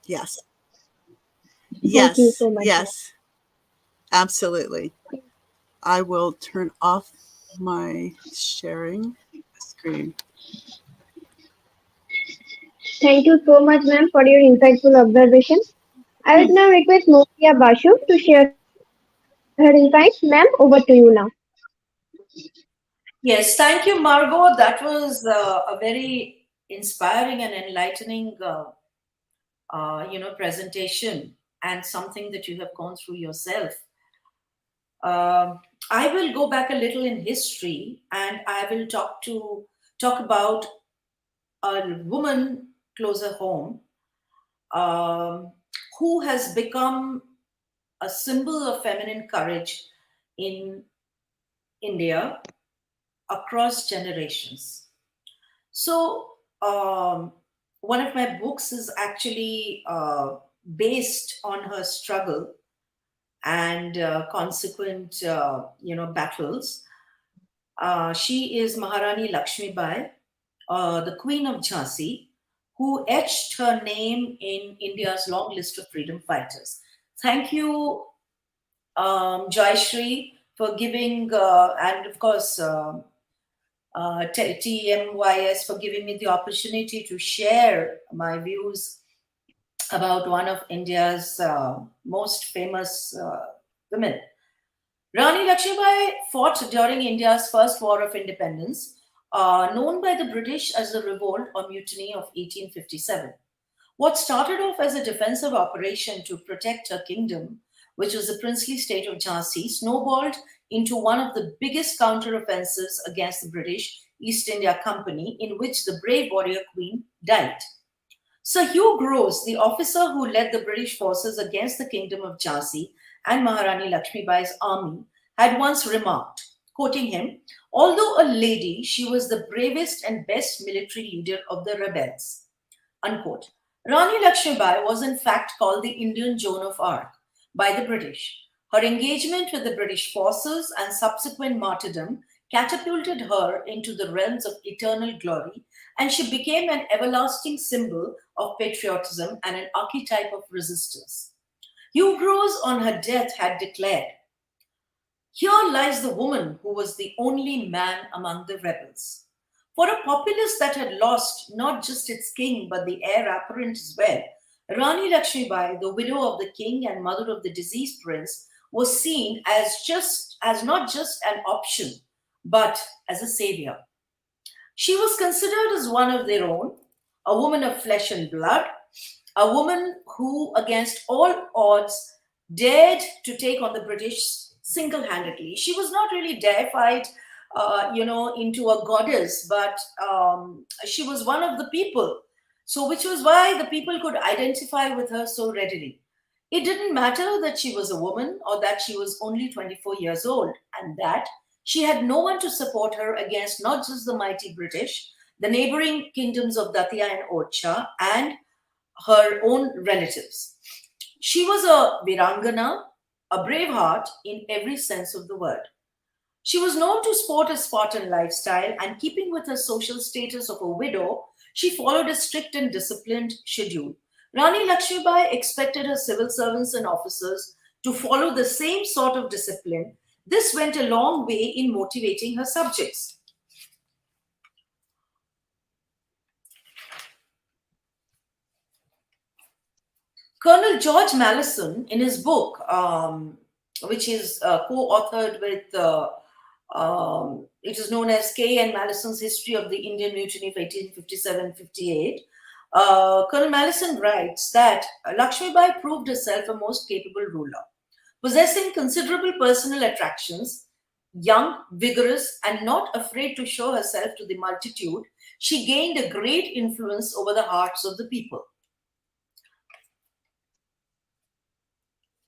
Yes. Thank you Yes. so much, ma'am. Yes. Absolutely. I will turn off my sharing screen. Thank you so much, ma'am, for your insightful observations. I would now request Mokia Bashu to share her insights. Ma'am, over to you now. Yes, thank you, Margo. That was a very inspiring and enlightening, presentation, and something that you have gone through yourself. Um, I will go back a little in history, and I will talk about a woman closer home, um, who has become a symbol of feminine courage in India across generations. So, one of my books is actually based on her struggle and consequent, battles. She is Maharani Lakshmi Bai, the Queen of Jhansi, who etched her name in India's long list of freedom fighters. Thank you, Joy Shri, for giving, and of course, TMYS for giving me the opportunity to share my views about one of India's most famous women. Rani Lakshmibai fought during India's first war of independence, known by the British as the Revolt or Mutiny of 1857. What started off as a defensive operation to protect her kingdom, which was the princely state of Jhansi, snowballed into one of the biggest counter-offensives against the British East India Company, in which the brave warrior queen died. Sir Hugh Grose, the officer who led the British forces against the kingdom of Jhansi and Maharani Lakshmibai's army, had once remarked, quoting him, "Although a lady, she was the bravest and best military leader of the rebels." Unquote. Rani Lakshmibai was in fact called the Indian Joan of Arc by the British. Her engagement with the British forces and subsequent martyrdom catapulted her into the realms of eternal glory, and she became an everlasting symbol of patriotism and an archetype of resistance. Hugh Grose, on her death, had declared, "Here lies the woman who was the only man among the rebels." For a populace that had lost not just its king but the heir apparent as well, Rani Lakshmibai, the widow of the king and mother of the deceased prince, was seen as not just an option but as a savior. She was considered as one of their own, a woman of flesh and blood, a woman who, against all odds, dared to take on the British single handedly. She was not really deified, into a goddess, but she was one of the people. So, which was why the people could identify with her so readily. It didn't matter that she was a woman or that she was only 24 years old, and that she had no one to support her against not just the mighty British, the neighboring kingdoms of Datia and Orcha, and her own relatives. She was a Virangana, a brave heart in every sense of the word. She was known to sport a Spartan lifestyle, and keeping with her social status of a widow, she followed a strict and disciplined schedule. Rani Lakshmibai expected her civil servants and officers to follow the same sort of discipline. This went a long way in motivating her subjects. Colonel George Mallison, in his book, which is co-authored with, it is known as Kay and Mallison's History of the Indian Mutiny of 1857-58, Colonel Mallison writes that Lakshmibai proved herself a most capable ruler. Possessing considerable personal attractions, young, vigorous, and not afraid to show herself to the multitude, she gained a great influence over the hearts of the people.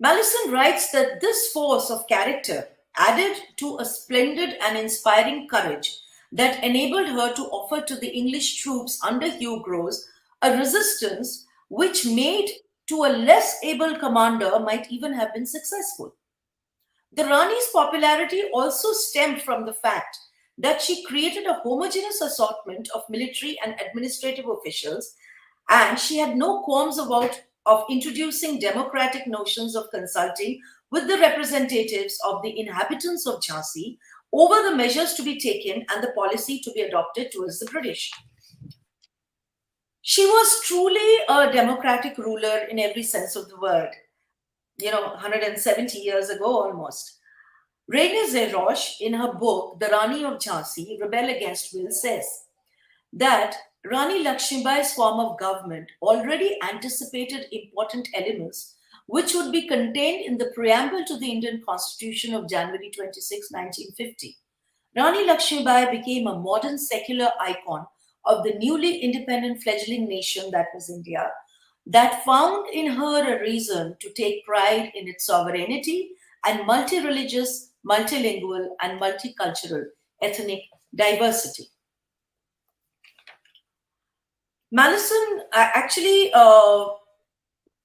Mallison writes that this force of character added to a splendid and inspiring courage that enabled her to offer to the English troops under Hugh Grose a resistance which made to a less able commander might even have been successful. The Rani's popularity also stemmed from the fact that she created a homogeneous assortment of military and administrative officials, and she had no qualms about of introducing democratic notions of consulting with the representatives of the inhabitants of Jhansi over the measures to be taken and the policy to be adopted towards the British. She was truly a democratic ruler in every sense of the word, 170 years ago almost. Rene Zerosh, in her book, The Rani of Jhansi, Rebel Against Will, says that Rani Lakshmibai's form of government already anticipated important elements which would be contained in the preamble to the Indian Constitution of January 26, 1950. Rani Lakshmibai became a modern secular icon of the newly independent fledgling nation that was India, that found in her a reason to take pride in its sovereignty and multi-religious, multilingual, and multicultural ethnic diversity. Malison actually,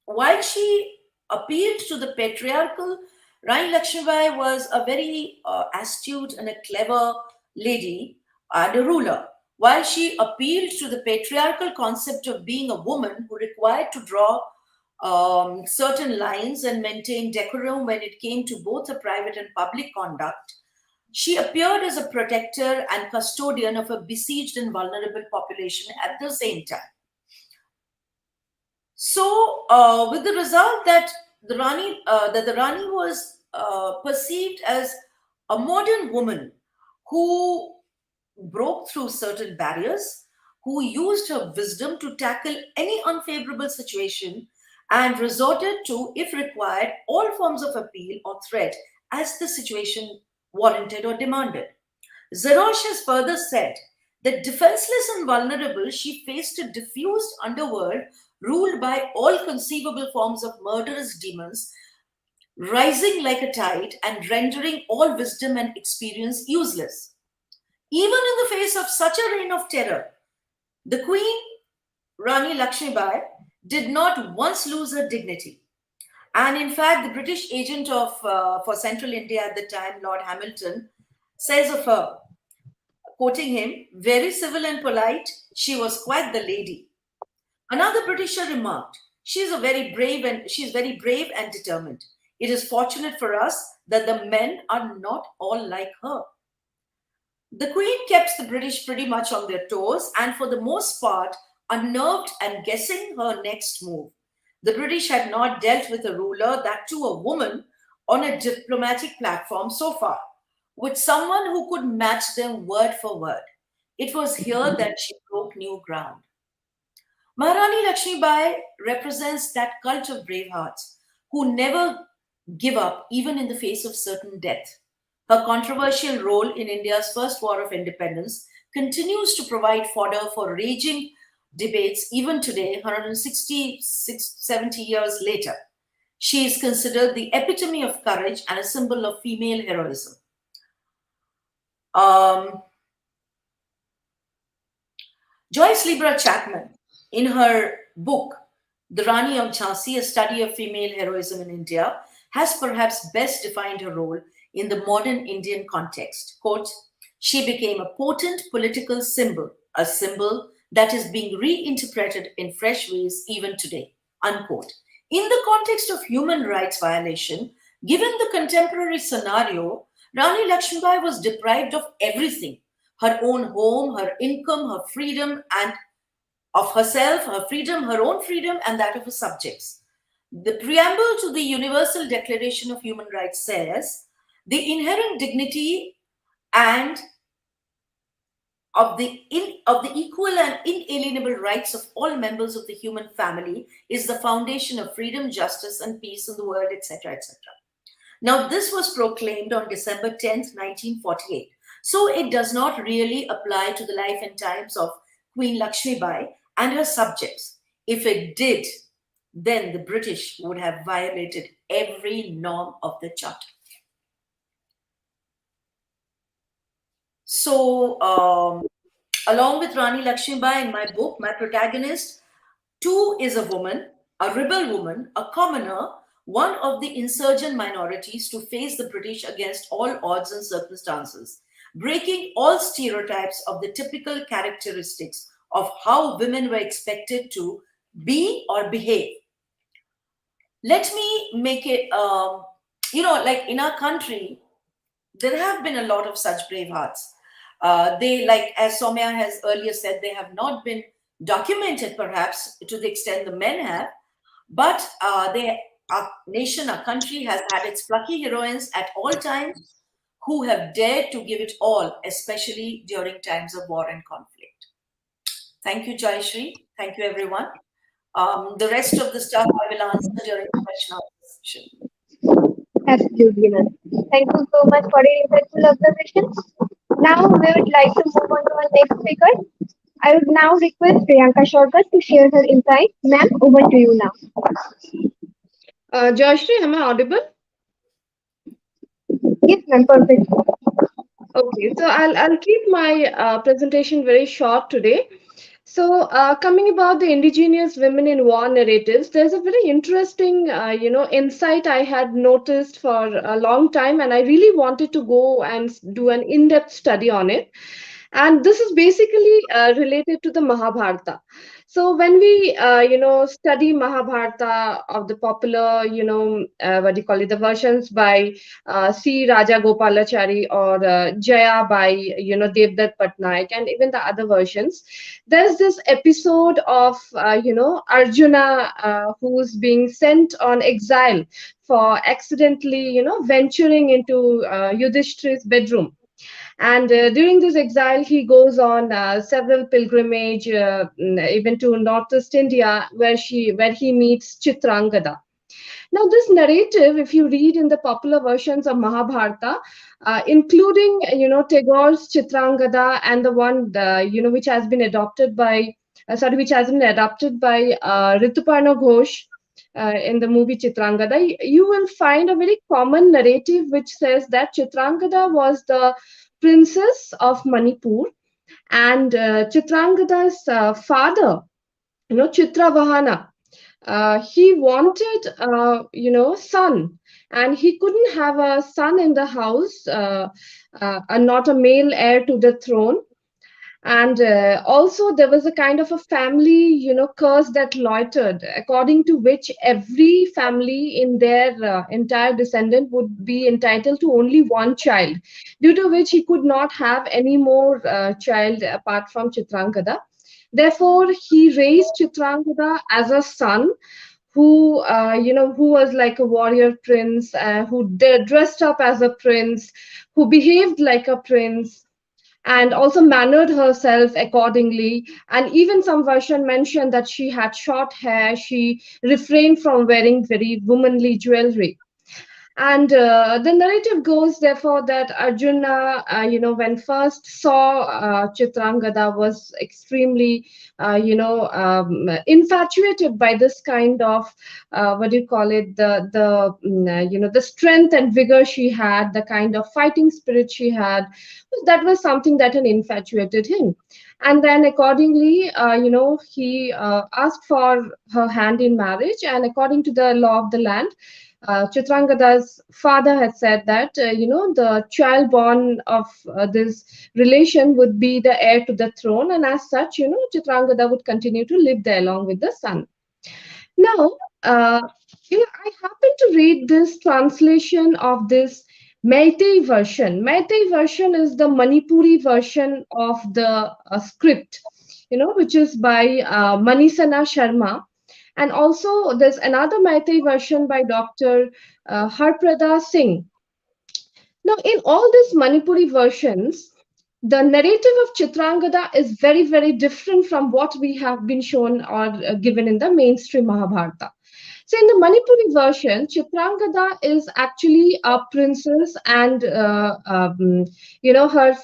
while she appealed to the patriarchal, Rani Lakshmibai was a very astute and a clever lady and a ruler. While she appealed to the patriarchal concept of being a woman who required to draw certain lines and maintain decorum when it came to both her private and public conduct, she appeared as a protector and custodian of a besieged and vulnerable population at the same time. So, with the result that the Rani was perceived as a modern woman who broke through certain barriers, who used her wisdom to tackle any unfavorable situation and resorted to, if required, all forms of appeal or threat as the situation warranted or demanded. Zerosh has further said that defenseless and vulnerable, she faced a diffused underworld ruled by all conceivable forms of murderous demons, rising like a tide and rendering all wisdom and experience useless. Even in the face of such a reign of terror, the Queen, Rani Lakshmibai, did not once lose her dignity. And in fact, the British agent for Central India at the time, Lord Hamilton, says of her, quoting him, very civil and polite, she was quite the lady. Another Britisher remarked, she is very brave and determined. It is fortunate for us that the men are not all like her. The Queen kept the British pretty much on their toes and for the most part unnerved and guessing her next move. The British had not dealt with a ruler, that too a woman, on a diplomatic platform so far, with someone who could match them word for word. It was here that she broke new ground. Maharani Lakshmibai represents that cult of brave hearts who never give up even in the face of certain death. Her controversial role in India's first war of independence continues to provide fodder for raging debates even today, 170 years later. She is considered the epitome of courage and a symbol of female heroism. Joyce Libra Chapman, in her book, The Rani of Jhansi, A Study of Female Heroism in India, has perhaps best defined her role in the modern Indian context. Quote, she became a potent political symbol, a symbol that is being reinterpreted in fresh ways even today. Unquote. In the context of human rights violation, given the contemporary scenario, Rani Lakshmibai was deprived of everything: her own home, her income, her freedom, and of herself, her freedom, her own freedom, and that of her subjects. The preamble to the Universal Declaration of Human Rights says, the inherent dignity and of the equal and inalienable rights of all members of the human family is the foundation of freedom, justice, and peace in the world, etc., etc. Now, this was proclaimed on December 10th, 1948. So it does not really apply to the life and times of Queen Lakshmibai and her subjects. If it did, then the British would have violated every norm of the Charter. So, along with Rani Lakshmibai in my book, my protagonist too is a woman, a rebel woman, a commoner one of the insurgent minorities to face the British against all odds and circumstances, breaking all stereotypes of the typical characteristics of how women were expected to be or behave. Let me make it, like in our country, there have been a lot of such brave hearts. They, like as Soumya has earlier said, they have not been documented perhaps to the extent the men have, but our nation, our country has had its plucky heroines at all times who have dared to give it all, especially during times of war and conflict. Thank you, Jayashree. Thank you, everyone. The rest of the stuff I will answer during the question and answer session. Absolutely, ma'am. Thank you so much for your insightful observations. Now we would like to move on to our next speaker. I would now request Priyanka Chopra to share her insight. Ma'am, over to you now. Joyshri, am I audible? Yes, ma'am, perfect. Okay, so I'll keep my presentation very short today. So, coming about the indigenous women in war narratives, there's a very interesting, insight I had noticed for a long time, and I really wanted to go and do an in-depth study on it. And this is basically related to the Mahabharata. So when we study Mahabharata of the popular, what do you call it, the versions by C Raja Gopalachari or Jaya by Devdutt Patnaik, and even the other versions, there's this episode of Arjuna who's being sent on exile for accidentally venturing into Yudhishthir's bedroom. And during this exile, he goes on several pilgrimage, even to Northeast India, where he meets Chitrangada. Now, this narrative, if you read in the popular versions of Mahabharata, including Tagore's Chitrangada and the one which has been adopted by Rituparna Ghosh in the movie Chitrangada, you will find a very common narrative which says that Chitrangada was the princess of Manipur, and Chitrangada's father, Chitravahana, he wanted son, and he couldn't have a son in the house, and not a male heir to the throne. And also there was a kind of a family curse that loitered, according to which every family in their entire descendant would be entitled to only one child, due to which he could not have any more child apart from Chitrangada. Therefore he raised Chitrangada as a son, who was like a warrior prince, who dressed up as a prince, who behaved like a prince, and also mannered herself accordingly. And even some version mentioned that she had short hair, she refrained from wearing very womanly jewelry. And the narrative goes, therefore, that Arjuna, when first saw Chitrangada, was extremely, infatuated by this kind of, what do you call it, the strength and vigor she had, the kind of fighting spirit she had. That was something that had infatuated him. And then accordingly, he asked for her hand in marriage, and according to the law of the land, Chitrangada's father had said that the child born of this relation would be the heir to the throne, and as such, Chitrangada would continue to live there along with the son. Now, I happened to read this translation of this Meitei version. Meitei version is the Manipuri version of the script, which is by Manisana Sharma. And also, there's another Meitei version by Dr. Harprada Singh. Now, in all these Manipuri versions, the narrative of Chitrangada is very, very different from what we have been shown or given in the mainstream Mahabharata. So in the Manipuri version, Chitrangada is actually a princess, and her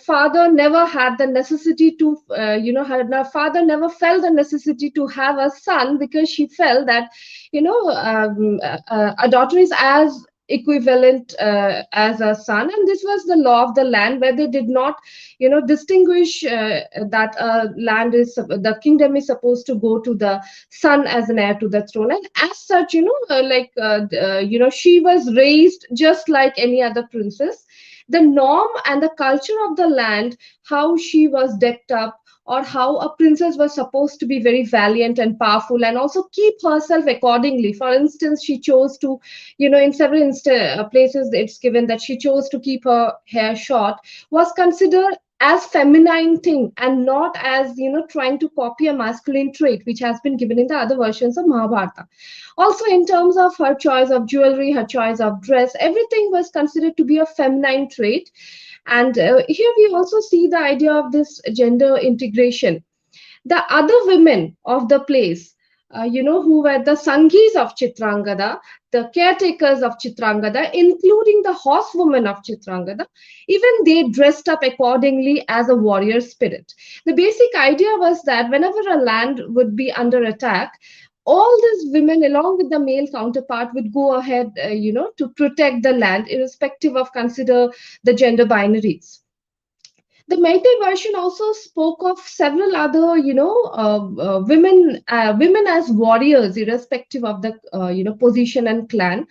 father never had the necessity to, her father never felt the necessity to have a son, because she felt that, a daughter is as equivalent as a son, and this was the law of the land, where they did not distinguish that land is the kingdom is supposed to go to the son as an heir to the throne. And as such, she was raised just like any other princess. The norm and the culture of the land, how she was decked up, or how a princess was supposed to be very valiant and powerful and also keep herself accordingly. For instance, she chose to, in several places it's given that she chose to keep her hair short, was considered as feminine thing, and not as trying to copy a masculine trait, which has been given in the other versions of Mahabharata. Also, in terms of her choice of jewelry, her choice of dress, everything was considered to be a feminine trait. And here we also see the idea of this gender integration. The other women of the place, who were the Sangis of Chitrangada, the caretakers of Chitrangada, including the horsewoman of Chitrangada, even they dressed up accordingly as a warrior spirit. The basic idea was that whenever a land would be under attack, all these women, along with the male counterpart, would go ahead, to protect the land, irrespective of consider the gender binaries. The Meitei version also spoke of several other, women as warriors, irrespective of the, position and clan.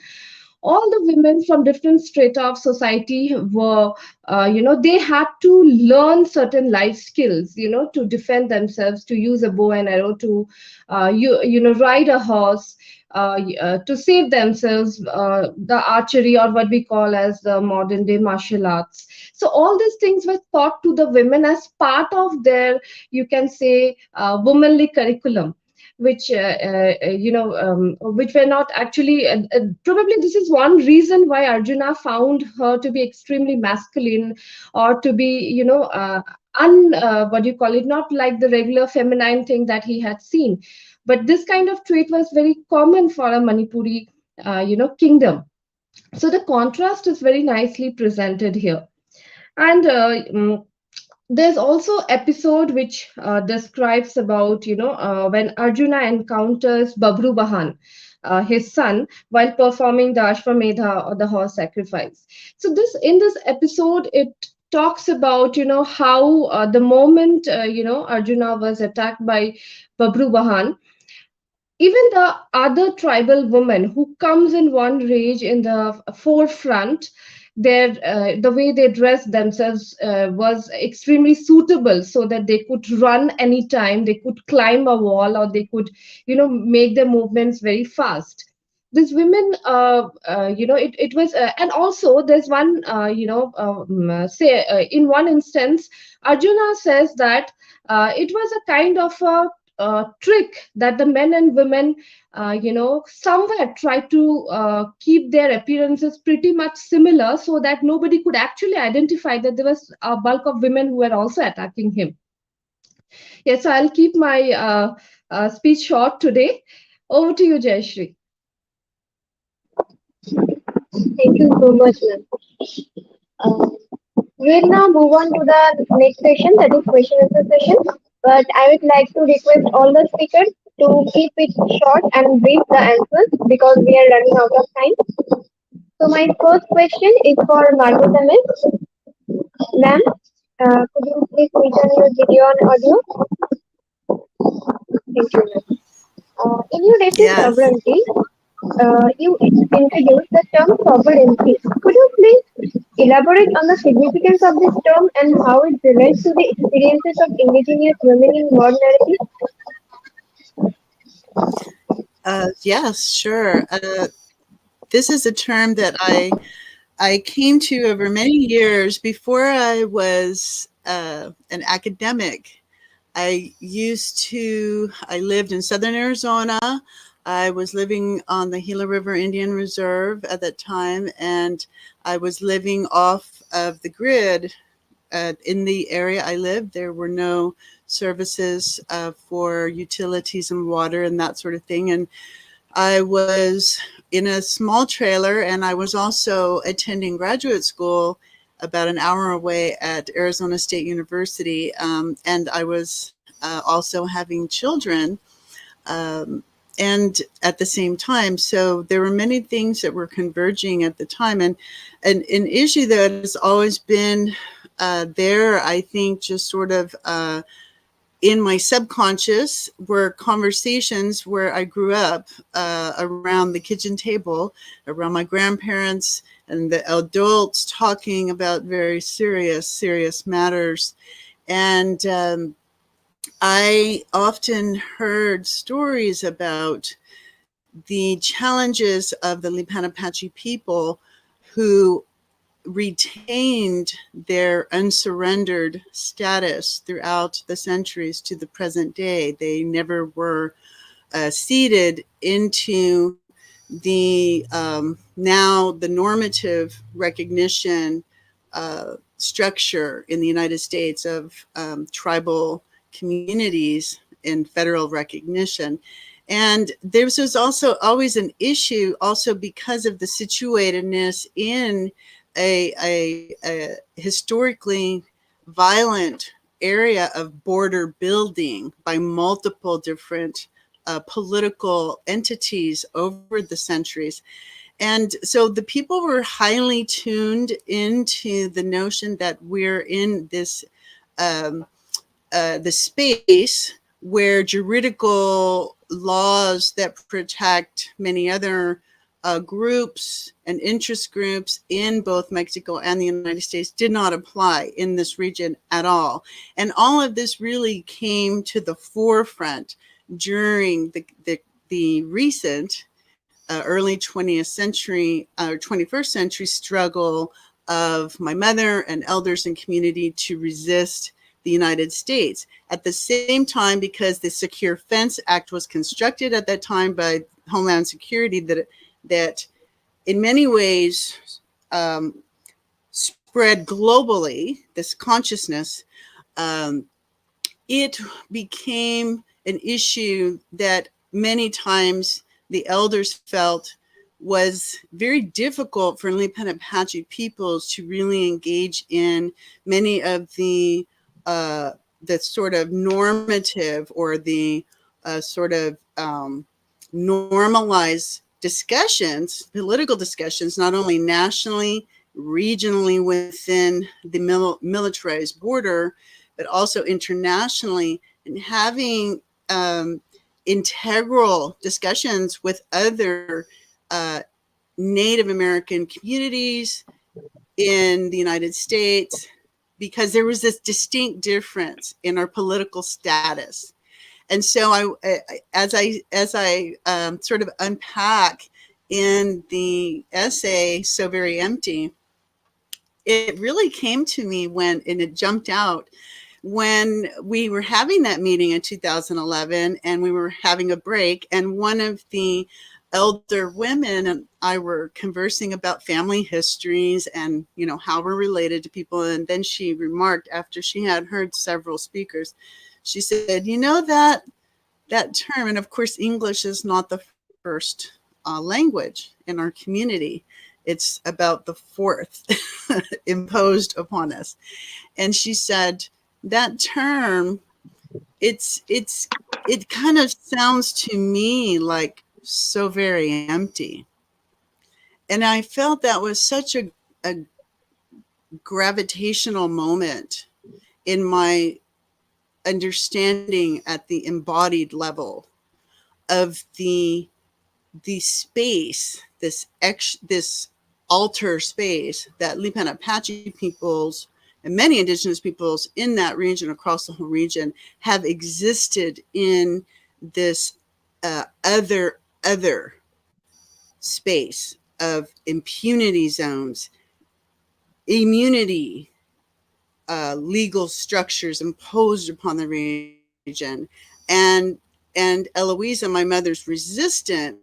All the women from different strata of society were, they had to learn certain life skills, to defend themselves, to use a bow and arrow, to, ride a horse, to save themselves, the archery, or what we call as the modern day martial arts. So all these things were taught to the women as part of their, you can say, womanly curriculum, which which were not actually, probably this is one reason why Arjuna found her to be extremely masculine, or to be, what do you call it, not like the regular feminine thing that he had seen. But this kind of trait was very common for a Manipuri, kingdom. So the contrast is very nicely presented here. And there's also episode which describes about, when Arjuna encounters Babru Bahan, his son, while performing the Ashwamedha, or the horse sacrifice. So in this episode, it talks about, how the moment, Arjuna was attacked by Babru Bahan, even the other tribal woman who comes in one rage in the forefront, the way they dressed themselves was extremely suitable, so that they could run anytime, they could climb a wall, or they could, make their movements very fast. These women, it was, and also there's one, say, in one instance, Arjuna says that it was a kind of a trick that the men and women, somewhere try to keep their appearances pretty much similar, so that nobody could actually identify that there was a bulk of women who were also attacking him. Yes, so I'll keep my speech short today. Over to you, Jayashree. Thank you so much, ma'am. Uh, we'll now move on to the next session, that is question answer session. But I would like to request all the speakers to keep it short and brief the answers, because we are running out of time. So my first question is for Margo Tamez. Ma'am, could you please switch on your video and audio? Thank you, ma'am. In your essay Yes. sovereignty, you introduced the term sovereignty. Could you please elaborate on the significance of this term and how it relates to the experiences of indigenous women in world narrative? Yes, sure. This is a term that I came to over many years. Before I was an academic, I lived in southern Arizona. I was living on the Gila River Indian Reserve at that time, and I was living off of the grid. In the area I lived, there were no services for utilities and water and that sort of thing. And I was in a small trailer, and I was also attending graduate school about an hour away at Arizona State University. And I was also having children. and at the same time. So there were many things that were converging at the time. And an issue that has always been there, I think, just sort of in my subconscious, were conversations where I grew up around the kitchen table, around my grandparents and the adults talking about very serious matters. And I often heard stories about the challenges of the Lipan Apache people who retained their unsurrendered status throughout the centuries to the present day. They never were seeded into the now the normative recognition structure in the United States of tribal communities in federal recognition. And there was also always an issue also because of the situatedness in a historically violent area of border building by multiple different political entities over the centuries. And so the people were highly tuned into the notion that we're in this the space where juridical laws that protect many other groups and interest groups in both Mexico and the United States did not apply in this region at all. And all of this really came to the forefront during the recent early 20th century or 21st century struggle of my mother and elders and community to resist the United States. At the same time, because the Secure Fence Act was constructed at that time by Homeland Security, that in many ways spread globally, this consciousness, it became an issue that many times the elders felt was very difficult for Lipan Apache peoples to really engage in many of the sort of normative or the sort of normalized discussions, political discussions, not only nationally, regionally within the militarized border, but also internationally, and having integral discussions with other Native American communities in the United States, because there was this distinct difference in our political status. And so as I sort of unpack in the essay, So Very Empty, it really came to me and it jumped out when we were having that meeting in 2011 and we were having a break, and one of the elder women and I were conversing about family histories and, you know, how we're related to people. And then she remarked, after she had heard several speakers, she said, you know, that term, and of course, English is not the first language in our community. It's about the fourth imposed upon us. And she said, that term, it kind of sounds to me like so very empty. And I felt that was such a gravitational moment in my understanding at the embodied level of the space, this altar space that Lipan Apache peoples and many indigenous peoples in that region, across the whole region, have existed in this other space of impunity zones, immunity, legal structures imposed upon the region, and Eloisa, my mother's resistance,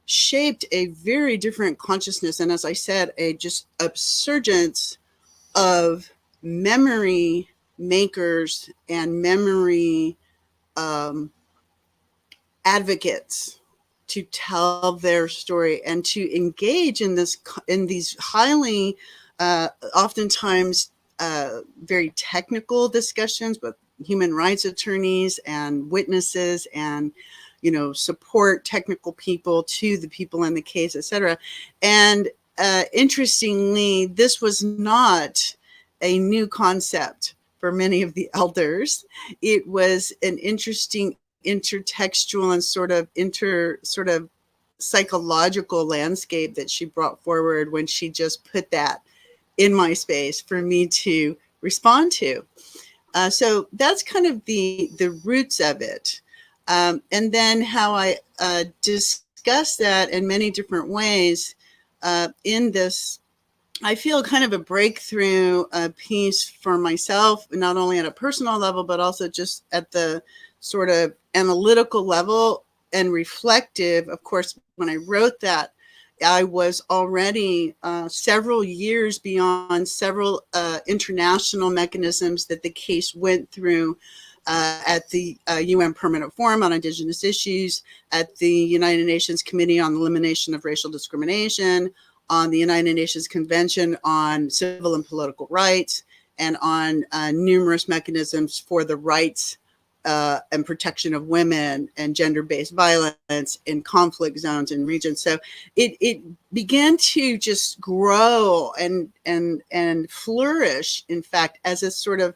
shaped a very different consciousness, and as I said, a just upsurgence of memory makers and memory advocates to tell their story and to engage in these highly oftentimes very technical discussions with human rights attorneys and witnesses and support technical people to the people in the case, etc. And interestingly, this was not a new concept for many of the elders. It was an interesting intertextual and sort of psychological landscape that she brought forward when she just put that in my space for me to respond to. So that's kind of the roots of it. And then how I discuss that in many different ways in this, I feel kind of a breakthrough piece for myself, not only at a personal level, but also just at the sort of analytical level and reflective. Of course, when I wrote that, I was already several years beyond several international mechanisms that the case went through at the UN Permanent Forum on Indigenous Issues, at the United Nations Committee on the Elimination of Racial Discrimination, on the United Nations Convention on Civil and Political Rights, and on numerous mechanisms for the rights and protection of women and gender-based violence in conflict zones and regions. So it began to just grow and flourish, in fact, as a sort of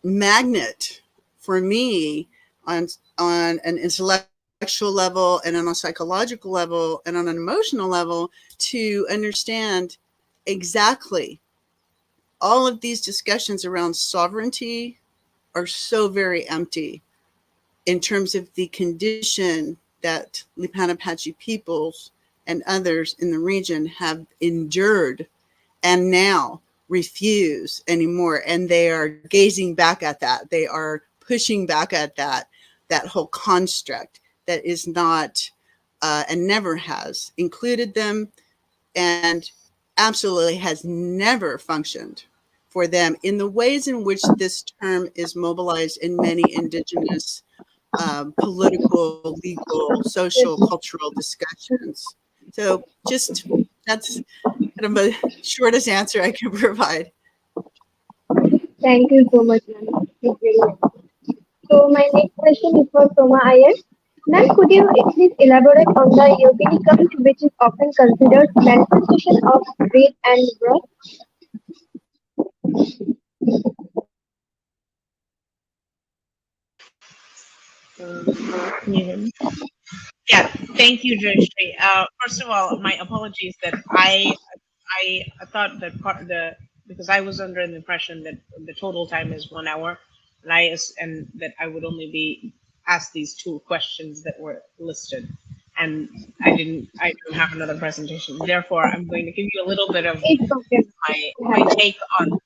magnet for me on an intellectual level and on a psychological level and on an emotional level to understand exactly all of these discussions around sovereignty are so very empty in terms of the condition that Lipan Apache peoples and others in the region have endured and now refuse anymore. And they are gazing back at that. They are pushing back at that whole construct that is not and never has included them and absolutely has never functioned for them in the ways in which this term is mobilized in many Indigenous political, legal, social, cultural discussions. So just that's kind of the shortest answer I can provide. Thank you so much, ma'am. It's very helpful. So my next question is for Soma Iyer. Ma'am, could you please elaborate on the yogini cult, which is often considered manifestation of greed and growth? Can you hear me? Yeah, thank you, Jayashree. First of all, my apologies that I thought that because I was under the impression that the total time is 1 hour, and that I would only be asked these two questions that were listed, and I don't have another presentation. Therefore, I'm going to give you a little bit of It's okay. my take on.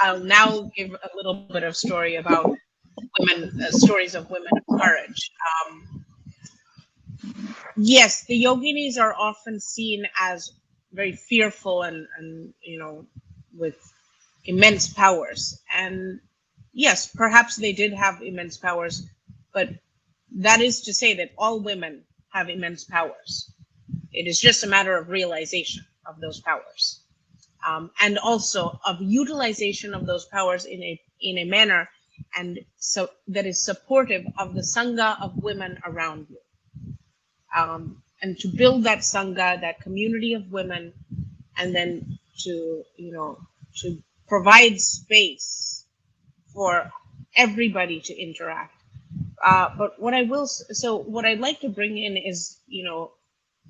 I'll now give a little bit of story about women, stories of women of courage. Yes, the yoginis are often seen as very fearful and with immense powers. And yes, perhaps they did have immense powers, but that is to say that all women have immense powers. It is just a matter of realization of those powers, and also of utilization of those powers in a manner and so that is supportive of the sangha of women around you. And to build that sangha, that community of women, and then to provide space for everybody to interact. But what I'd like to bring in is,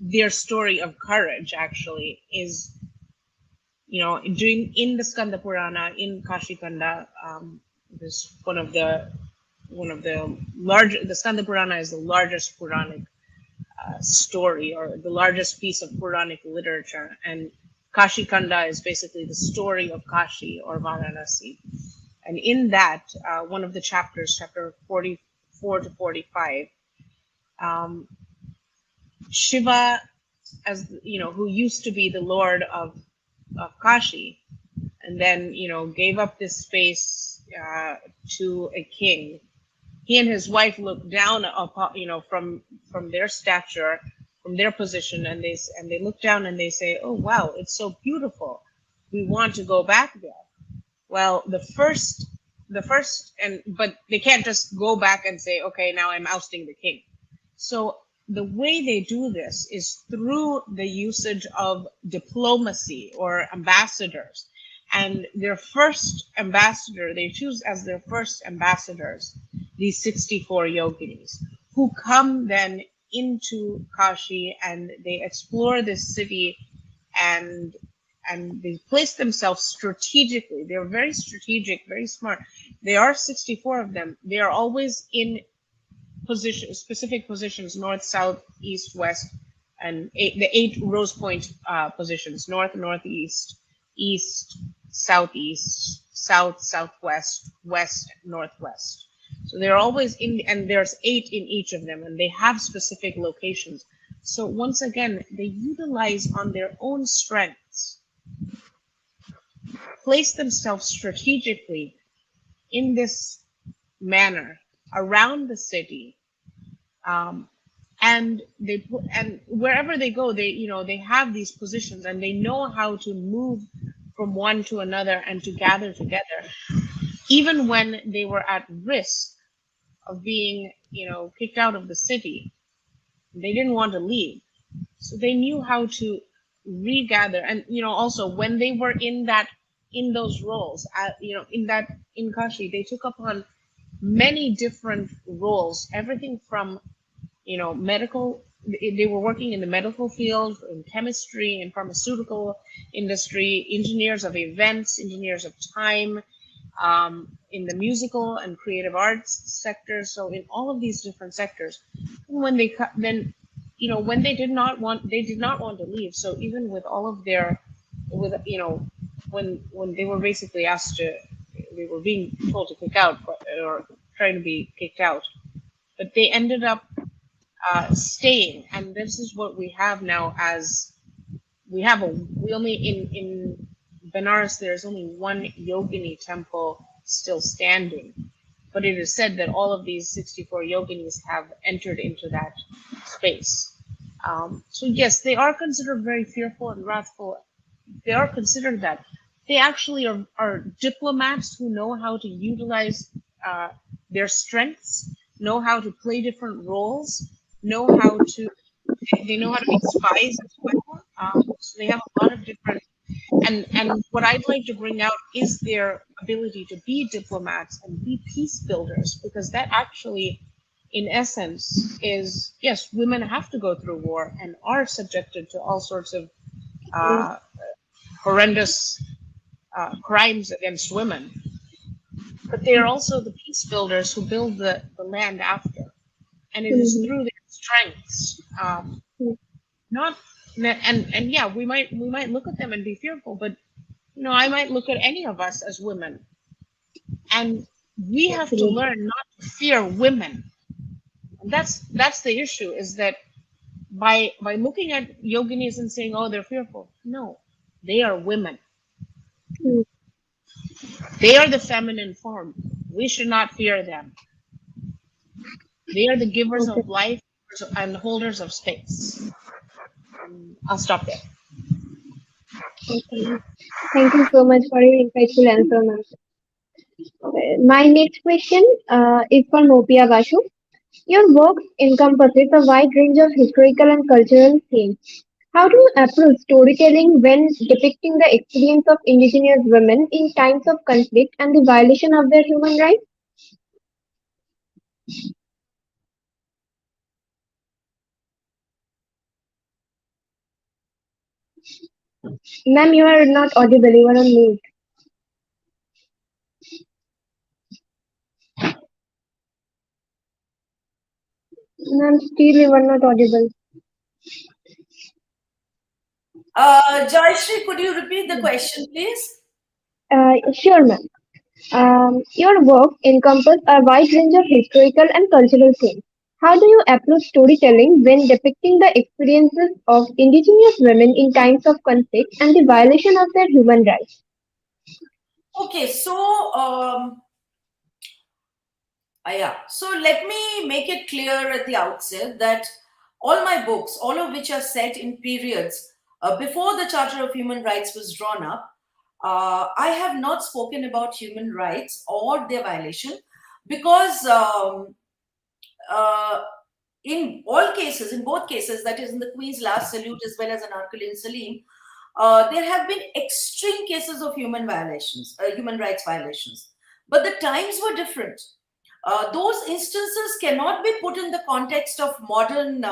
their story of courage actually is, in the Skanda Purana, in Kashi Kanda, is one of the large, the Skanda Purana is the largest Puranic story, or the largest piece of Puranic literature, and Kashi Kanda is basically the story of Kashi or Varanasi. And in that, one of the chapters, chapter 44 to 45, Shiva, as who used to be the lord of Kashi, and then gave up this space to a king. He and his wife looked down upon, from their stature, from their position, and they look down and they say, "Oh wow, it's so beautiful. We want to go back there." Well, the first the first, and but they can't just go back and say, okay, now I'm ousting the king. So the way they do this is through the usage of diplomacy or ambassadors. And their first ambassador, they choose as their first ambassadors these 64 yoginis who come then into Kashi, and they explore this city, and they place themselves strategically. They're very strategic, very smart. There are 64 of them. They are always in specific positions: north, south, east, west, and the eight Rose Point positions: north, northeast, east, southeast, south, southwest, west, northwest. So they're always in, and there's eight in each of them, and they have specific locations. So once again, they utilize on their own strengths, place themselves strategically in this manner around the city, and and wherever they go, they have these positions, and they know how to move from one to another and to gather together, even when they were at risk of being kicked out of the city. They didn't want to leave, so they knew how to regather. And also when they were in those roles, in Kashi, they took upon many different roles, everything from medical. They were working in the medical field, in chemistry, in pharmaceutical industry, engineers of events, engineers of time, in the musical and creative arts sector. So in all of these different sectors, when they then when they did not want to leave. So even with all of their, with when they were basically asked to, they were being told to kick out, or trying to be kicked out, but they ended up staying. And this is what we have now. As we only in Benares, there's only one Yogini temple still standing, but it is said that all of these 64 yoginis have entered into that space. So yes, they are considered very fearful and wrathful. They are considered that. They actually are diplomats who know how to utilize their strengths, know how to play different roles, they know how to be spies as well. So they have a lot of different, and what I'd like to bring out is their ability to be diplomats and be peace builders, because that actually, in essence, is, yes, women have to go through war and are subjected to all sorts of horrendous crimes against women, but they are also the peace builders who build the land after, and it is through their strengths. Not and yeah, we might look at them and be fearful, but I might look at any of us as women, and we have to learn not to fear women. And that's the issue, is that by looking at yoginis and saying, oh, they're fearful, no, they are women. They are the feminine form. We should not fear them. They are the givers of life and holders of space. I'll stop there. Okay. Thank you so much for your insightful answer, ma'am. Okay. My next question is for Mopia Vasu. Your work encompasses a wide range of historical and cultural themes. How do you approach storytelling when depicting the experience of indigenous women in times of conflict and the violation of their human rights? Ma'am, you are not audible. You are on mute. Ma'am, still you are not audible. Jayashree, could you repeat the question, please? Sure, ma'am. Your work encompasses a wide range of historical and cultural themes. How do you approach storytelling when depicting the experiences of indigenous women in times of conflict and the violation of their human rights? Okay, so yeah. So let me make it clear at the outset that all my books, all of which are set in periods before the Charter of Human Rights was drawn up, I have not spoken about human rights or their violation because uh, in all cases, in both cases, that is in the Queen's Last Salute as well as in Arkalim Salim, there have been extreme cases of human violations, human rights violations. But the times were different. Those instances cannot be put in the context of modern,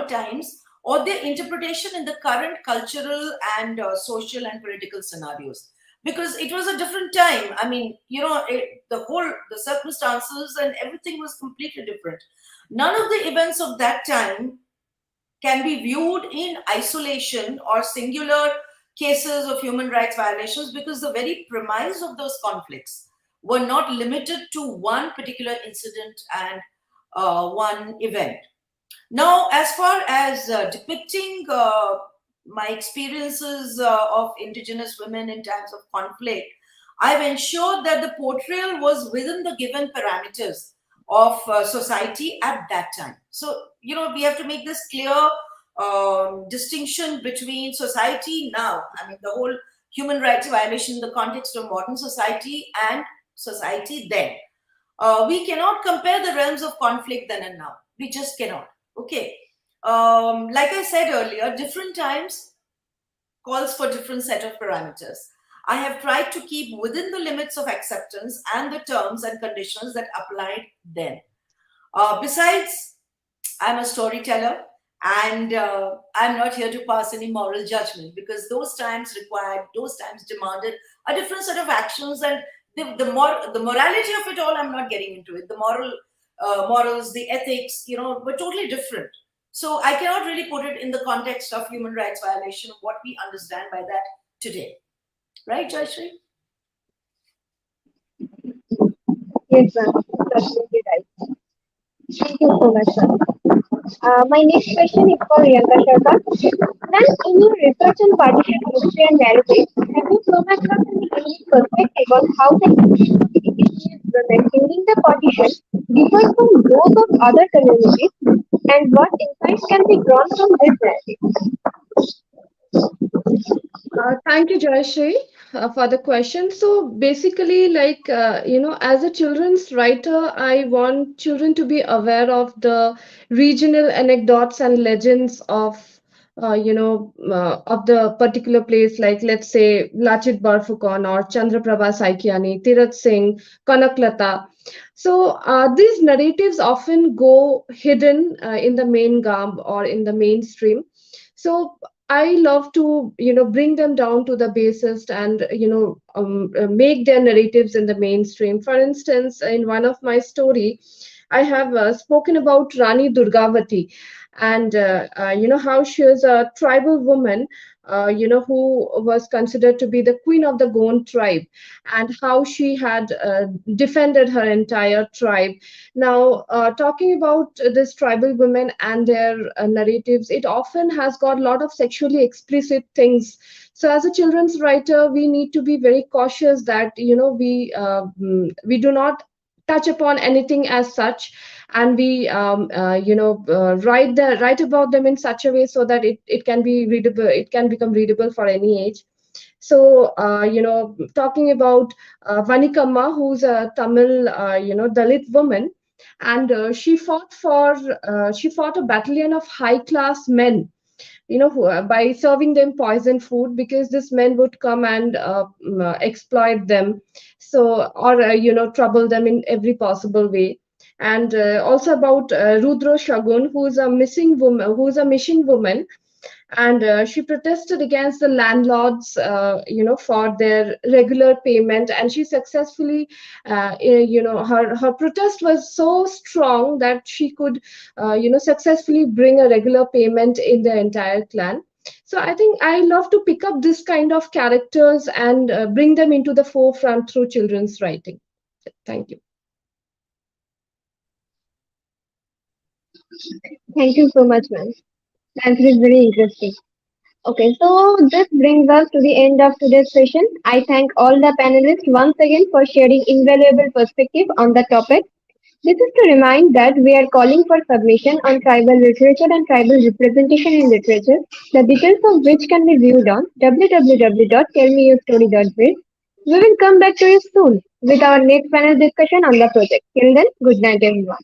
times or their interpretation in the current cultural and social and political scenarios. Because it was a different time. I mean, the circumstances and everything was completely different. None of the events of that time can be viewed in isolation or singular cases of human rights violations because the very premise of those conflicts were not limited to one particular incident and one event. Now, as far as depicting my experiences of Indigenous women in times of conflict, I've ensured that the portrayal was within the given parameters of society at that time. So, we have to make this clear distinction between society now, I mean, the whole human rights violation in the context of modern society and society then. We cannot compare the realms of conflict then and now. We just cannot. Okay. Like I said earlier, different times calls for different set of parameters. I have tried to keep within the limits of acceptance and the terms and conditions that applied then. Besides, I'm a storyteller and I'm not here to pass any moral judgment because those times demanded a different set of actions, and the morality of it all, I'm not getting into it. The morals, the ethics, were totally different. So I cannot really put it in the context of human rights violation of what we understand by that today. Right, Jayashree? Yes, ma'am. Absolutely right. Thank you so much, ma'am. My next question is for Priyanka Chopra. Ma'am, in your research on partition history and narrative, have you provided us any unique perspective on how the Indigenous women during the partition differ from those of other communities, and what insights can be drawn from this narrative? Thank you, Jayashree, for the question. So basically, as a children's writer, I want children to be aware of the regional anecdotes and legends of the particular place, like let's say Lachit Barfukon or Chandraprabha Saikyani, Tirath Singh, Kanaklata. So these narratives often go hidden in the main garb or in the mainstream. So I love to, bring them down to the basis and, make their narratives in the mainstream. For instance, in one of my story, I have spoken about Rani Durgavati, and how she was a tribal woman, who was considered to be the queen of the Gond tribe, and how she had defended her entire tribe. Now, talking about this tribal women and their narratives, it often has got a lot of sexually explicit things. So, as a children's writer, we need to be very cautious that we do not touch upon anything as such, and we write about them in such a way so that it can be readable, it can become readable for any age. So, talking about Vanikamma, who's a Tamil, Dalit woman, and she fought a battalion of high class men, by serving them poison food, because these men would come and exploit them, so, or trouble them in every possible way. And also about Rudro Shagun, who's a missing woman, and she protested against the landlords, for their regular payment, and she successfully, her protest was so strong that she could, successfully bring a regular payment in the entire clan. So I think I love to pick up this kind of characters and bring them into the forefront through children's writing. Thank you. Thank you so much, ma'am. The answer is very interesting. Okay, so this brings us to the end of today's session. I thank all the panelists once again for sharing invaluable perspective on the topic. This is to remind that we are calling for submission on tribal literature and tribal representation in literature, the details of which can be viewed on www.tellmeyourstory.biz. We will come back to you soon with our next panel discussion on the project. Till then, good night everyone.